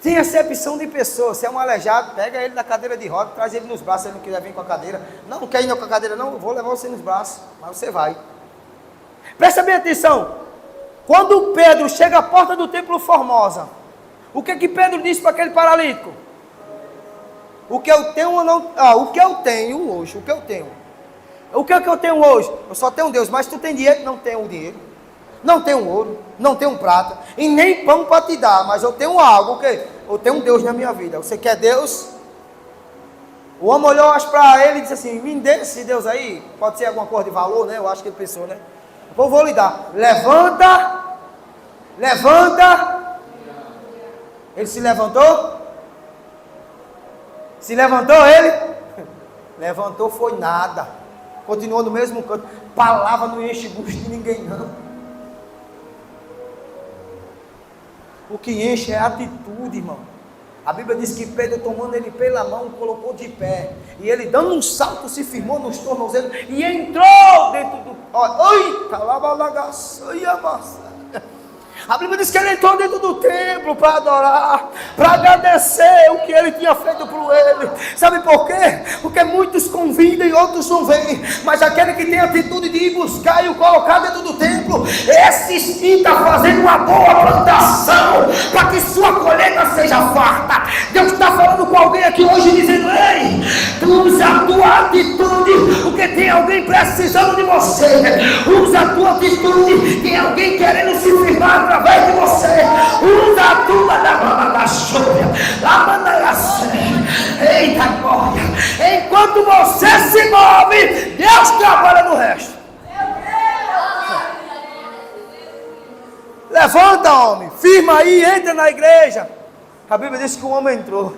Tem acepção de pessoas. Se é um aleijado, pega ele na cadeira de roda, traz ele nos braços. Se ele não quiser vir com a cadeira, não quer ir com a cadeira, não, eu vou levar você nos braços, mas você vai. Presta bem atenção. Quando Pedro chega à porta do templo Formosa, o que Pedro disse para aquele paralítico? O que eu tenho ou não? O que eu tenho hoje? O que eu tenho? O que é que eu tenho hoje? Eu só tenho Deus, mas tu tem dinheiro? Não tenho dinheiro. Não tenho ouro, não tenho prata, e nem pão para te dar, mas eu tenho algo, o quê? Eu tenho Deus na minha vida. Você quer Deus? O homem olhou, acho, para ele e disse assim, me dê esse Deus aí, pode ser alguma coisa de valor, né? Eu acho que ele pensou, né? Eu vou lhe dar. Levanta, levanta. Ele se levantou? Se levantou ele? Levantou foi nada. Continuou no mesmo canto. Palavra não enche bucho de ninguém não. O que enche é a atitude, irmão. A Bíblia diz que Pedro, tomando ele pela mão, colocou de pé. E ele, dando um salto, se firmou nos tornozelos e entrou dentro do... Oi, calabalagaça e amassa. A Bíblia diz que ele entrou dentro do templo para adorar, para agradecer o que ele tinha feito por ele. Sabe por quê? Porque muitos convidam e outros não vêm. Mas aquele que tem a atitude de ir buscar e o colocar dentro do templo, esse sim está fazendo uma boa plantação para que sua colheita seja farta. Deus está falando com alguém aqui hoje dizendo, ei, usa a tua atitude, porque tem alguém precisando de você. Usa a tua atitude, tem alguém querendo se firmar através de você. Usa a tua da chuva, eita glória. Enquanto você se move, Deus trabalha no resto. Levanta, homem, firma aí, entra na igreja. A Bíblia diz que o homem entrou.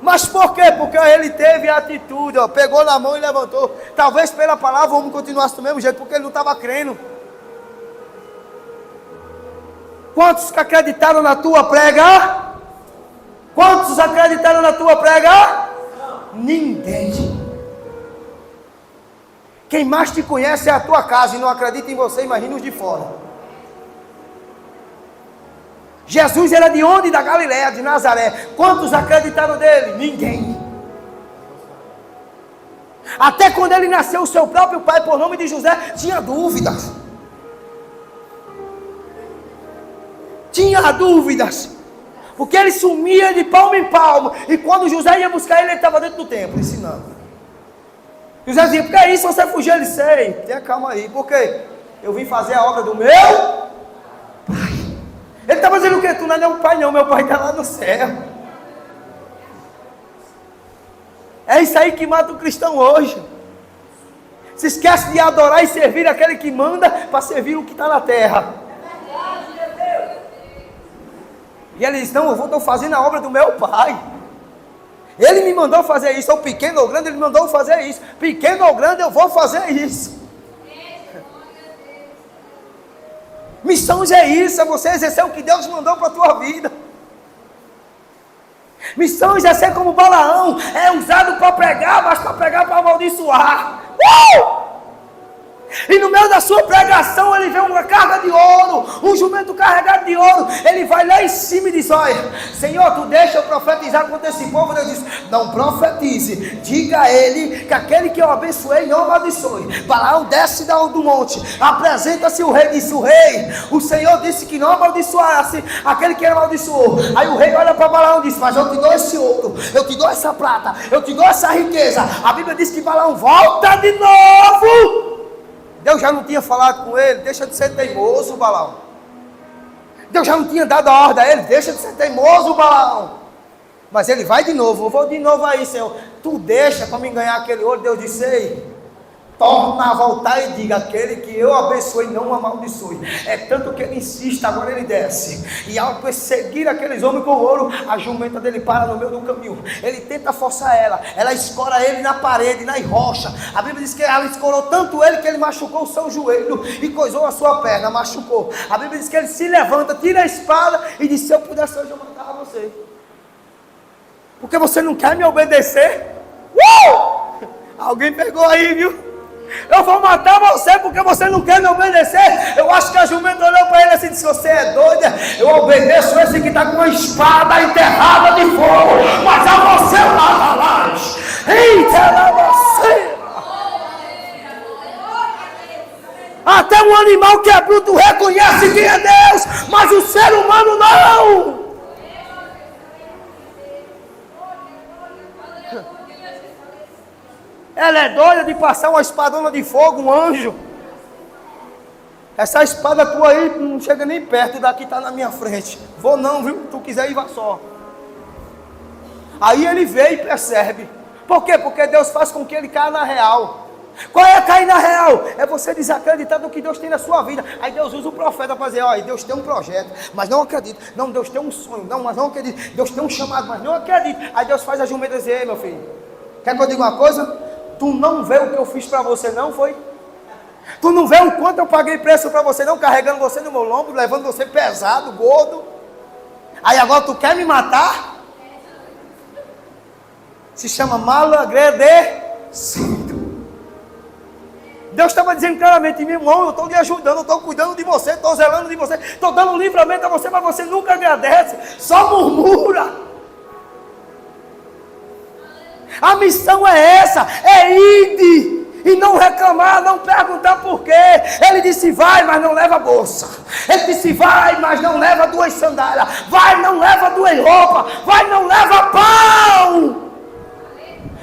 Mas por quê? Porque ele teve a atitude, ó, pegou na mão e levantou. Talvez pela palavra o homem continuasse do mesmo jeito, porque ele não estava crendo. Quantos que acreditaram na tua prega? Quantos acreditaram na tua prega? Ninguém. Quem mais te conhece é a tua casa e não acredita em você, imagina os de fora. Jesus era de onde? Da Galileia, de Nazaré. Quantos acreditaram dele? Ninguém. Até quando ele nasceu, o seu próprio pai, por nome de José, tinha dúvidas. Tinha dúvidas. Porque ele sumia de palmo em palmo. E quando José ia buscar ele estava dentro do templo, ensinando. José dizia, por que é isso? Você fugiu? Ele sei. Tenha calma aí. Por quê? Eu vim fazer a obra do meu pai. Ele estava dizendo o quê? Tu não é meu pai não, meu pai está lá no céu. É isso aí que mata o cristão hoje. Se esquece de adorar e servir aquele que manda para servir o que está na terra. E ele diz, não, eu estou fazendo a obra do meu pai. Ele me mandou fazer isso, ou pequeno ou grande, ele me mandou fazer isso. Pequeno ou grande, eu vou fazer isso. Missões é isso, é você exercer o que Deus mandou para a tua vida. Missões é ser como Balaão, é usado para pregar, mas para pregar para amaldiçoar. E no meio da sua pregação ele vê uma carga de ouro, um jumento carregado de ouro. Ele vai lá em cima e diz, olha, Senhor, tu deixa eu profetizar contra esse povo. Deus diz, não profetize, diga a ele que aquele que eu abençoei não amaldiçoe. Balaão desce do monte, apresenta-se o rei, disse o rei, o Senhor disse que não amaldiçoasse aquele que amaldiçoou. Aí o rei olha para Balaão e diz, mas eu te dou esse ouro, eu te dou essa prata, eu te dou essa riqueza. A Bíblia diz que Balaão volta de novo. Deus já não tinha falado com ele, deixa de ser teimoso, Balaão. Deus já não tinha dado a ordem a ele, deixa de ser teimoso, Balaão. Mas ele vai de novo, eu vou de novo aí, Senhor. Tu deixa para me ganhar aquele ouro. Deus disse, ei, torna a voltar e diga, aquele que eu abençoe não amaldiçoe. É tanto que ele insiste, agora ele desce. E ao perseguir aqueles homens com ouro, a jumenta dele para no meio do caminho. Ele tenta forçar ela escora ele na parede, nas rochas. A Bíblia diz que ela escorou tanto ele que ele machucou o seu joelho e coisou a sua perna, machucou. A Bíblia diz que ele se levanta, tira a espada e diz, se eu pudesse hoje eu matava você. Porque você não quer me obedecer? Alguém pegou aí, viu? Eu vou matar você porque você não quer me obedecer. Eu acho que a jumenta olhou para ele assim e disse, você é doida? Eu obedeço esse que está com uma espada enterrada de fogo, mas a você eu lavo mais. Eita, você! Até um animal que é bruto reconhece quem é Deus, mas o ser humano não. Ela é doida de passar uma espadona de fogo, um anjo. Essa espada tua aí não chega nem perto daqui, está na minha frente. Vou não, viu? Se tu quiser ir, vá só. Aí ele vê e percebe. Por quê? Porque Deus faz com que ele caia na real. Qual é cair na real? É você desacreditar no que Deus tem na sua vida. Aí Deus usa o profeta para dizer, olha, Deus tem um projeto, mas não acredito. Não, Deus tem um sonho, não, mas não acredito. Deus tem um chamado, mas não acredito. Aí Deus faz a jumenta dizer, ei meu filho, quer que eu diga uma coisa? Tu não vê o que eu fiz para você, não foi? Tu não vê o quanto eu paguei preço para você, não? Carregando você no meu lombo, levando você pesado, gordo. Aí agora tu quer me matar? Se chama malagradecido. Deus estava dizendo claramente, meu irmão, eu estou lhe ajudando, eu estou cuidando de você, estou zelando de você, estou dando livramento a você, mas você nunca agradece, só murmura. A missão é essa, é ir e não reclamar, não perguntar por quê. Ele disse vai, mas não leva bolsa. Ele disse vai, mas não leva 2 sandálias. Vai, não leva 2 roupas. Vai, não leva pão.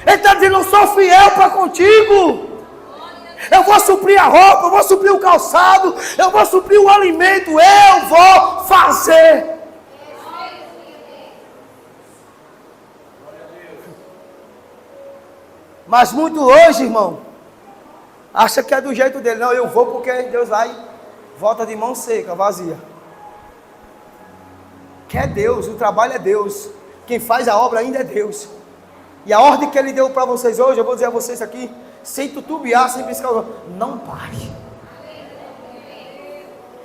Ele está dizendo, eu sou fiel para contigo. Eu vou suprir a roupa, eu vou suprir o calçado, eu vou suprir o alimento, eu vou fazer. Mas muito hoje, irmão, acha que é do jeito dele. Não, eu vou porque Deus vai, volta de mão seca, vazia. Que é Deus, o trabalho é Deus. Quem faz a obra ainda é Deus. E a ordem que ele deu para vocês hoje, eu vou dizer a vocês aqui, sem titubear, sem piscar o olho, não pare.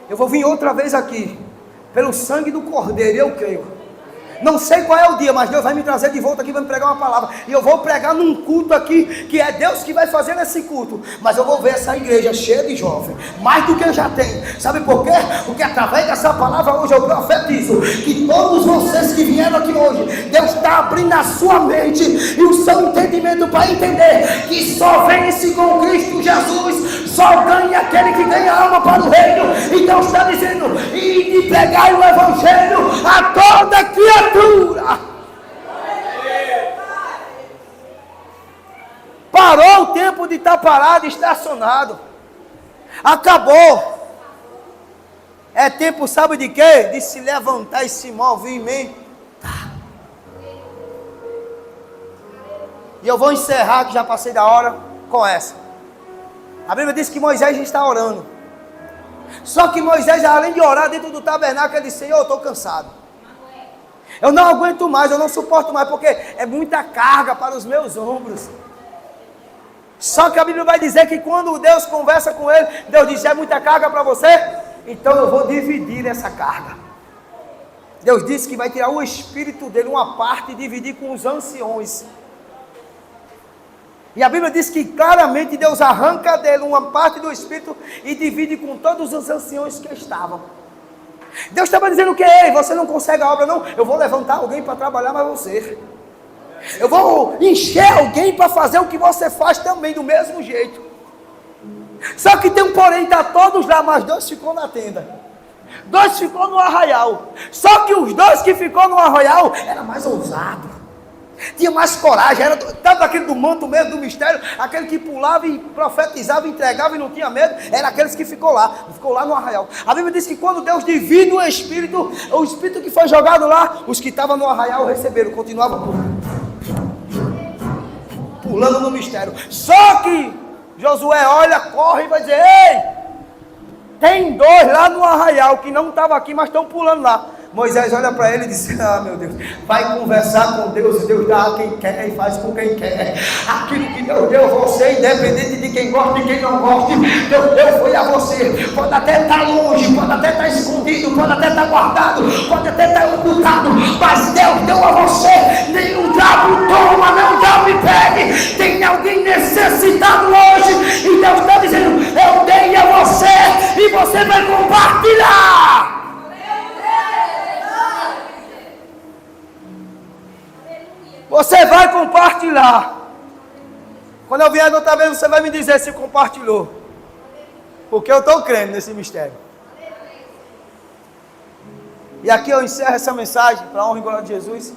Eu vou vir outra vez aqui, pelo sangue do Cordeiro, eu creio. Não sei qual é o dia, mas Deus vai me trazer de volta aqui, vai me pregar uma palavra. E eu vou pregar num culto aqui, que é Deus que vai fazer nesse culto. Mas eu vou ver essa igreja cheia de jovens, mais do que eu já tenho. Sabe por quê? Porque através dessa palavra hoje eu profetizo que todos vocês que vieram aqui hoje, Deus está abrindo a sua mente e o seu entendimento para entender que só vence com Cristo Jesus, só ganha aquele que ganha alma para o reino. E Deus está dizendo, e de pregar o evangelho a toda criatura. Parou o tempo de estar parado e estacionado. Acabou. É tempo, sabe de quê? De se levantar e se movimentar. E eu vou encerrar, que já passei da hora, com essa. A Bíblia diz que Moisés está orando. Só que Moisés, além de orar dentro do tabernáculo, ele disse, Senhor, eu estou cansado. Eu não aguento mais, eu não suporto mais, porque é muita carga para os meus ombros. Só que a Bíblia vai dizer que quando Deus conversa com ele, Deus diz, é muita carga para você? Então eu vou dividir essa carga. Deus disse que vai tirar o espírito dele, uma parte, e dividir com os anciões. E a Bíblia diz que claramente Deus arranca dele uma parte do espírito e divide com todos os anciões que estavam. Deus estava dizendo que ei, você não consegue a obra não, eu vou levantar alguém para trabalhar mais você. Eu vou encher alguém para fazer o que você faz também do mesmo jeito. Só que tem um porém, está todos lá, mas 2 ficou na tenda. 2 ficou no arraial. Só que os 2 que ficou no arraial era mais ousado. Tinha mais coragem, era tanto aquele do manto mesmo, do mistério, aquele que pulava e profetizava, entregava e não tinha medo, era aqueles que ficou lá no arraial. A Bíblia diz que quando Deus divide o espírito que foi jogado lá, os que estavam no arraial receberam, continuavam pulando no mistério. Só que Josué olha, corre e vai dizer, ei, tem 2 lá no arraial que não estavam aqui, mas estão pulando lá. Moisés olha para ele e diz, meu Deus, vai conversar com Deus, e Deus dá a quem quer e faz com quem quer. Aquilo que Deus deu a você, independente de quem gosta e quem não gosta, Deus deu foi a você. Pode até estar longe, pode até estar escondido, pode até estar guardado, pode até estar ocultado, mas Deus deu a você. Nenhum diabo toma, nenhum diabo me pegue. Tem alguém necessitado hoje, e Deus está dizendo, eu dei a você, e você vai compartilhar. Você vai compartilhar. Quando eu vier outra vez, você vai me dizer se compartilhou. Porque eu estou crendo nesse mistério. E aqui eu encerro essa mensagem para a honra e glória de Jesus.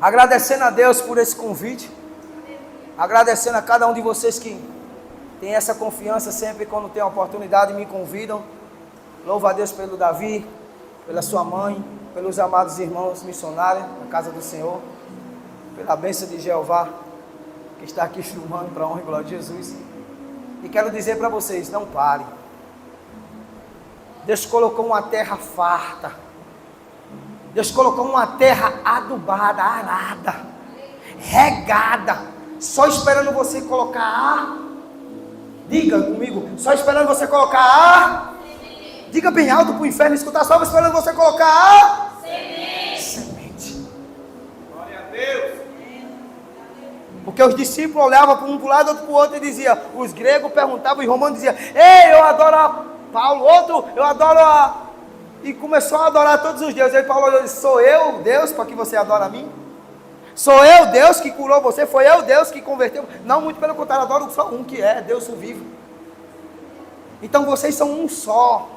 Agradecendo a Deus por esse convite. Agradecendo a cada um de vocês que tem essa confiança sempre quando tem a oportunidade me convidam. Louvo a Deus pelo Davi, pela sua mãe, pelos amados irmãos missionários na casa do Senhor, pela bênção de Jeová, que está aqui filmando para a honra e glória de Jesus. E quero dizer para vocês, não parem. Deus colocou uma terra farta. Deus colocou uma terra adubada, arada, regada, só esperando você colocar a... Diga comigo, só esperando você colocar a... Diga bem alto para o inferno escutar, só esperando você colocar a... Semente. Glória a Deus. Porque os discípulos olhavam para um para o lado, outro para o outro e diziam, os gregos perguntavam, os romanos diziam, ei, eu adoro a Paulo, outro, eu adoro a... E começou a adorar todos os deuses. Aí Paulo olhou e disse, sou eu Deus para que você adore a mim? Sou eu Deus que curou você? Foi eu Deus que converteu? Não, muito pelo contrário, adoro só um que é Deus o vivo. Então vocês são um só.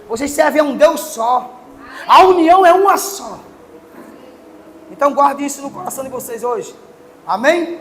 Vocês servem a um Deus só. A união é uma só. Então guarde isso no coração de vocês hoje. Amém?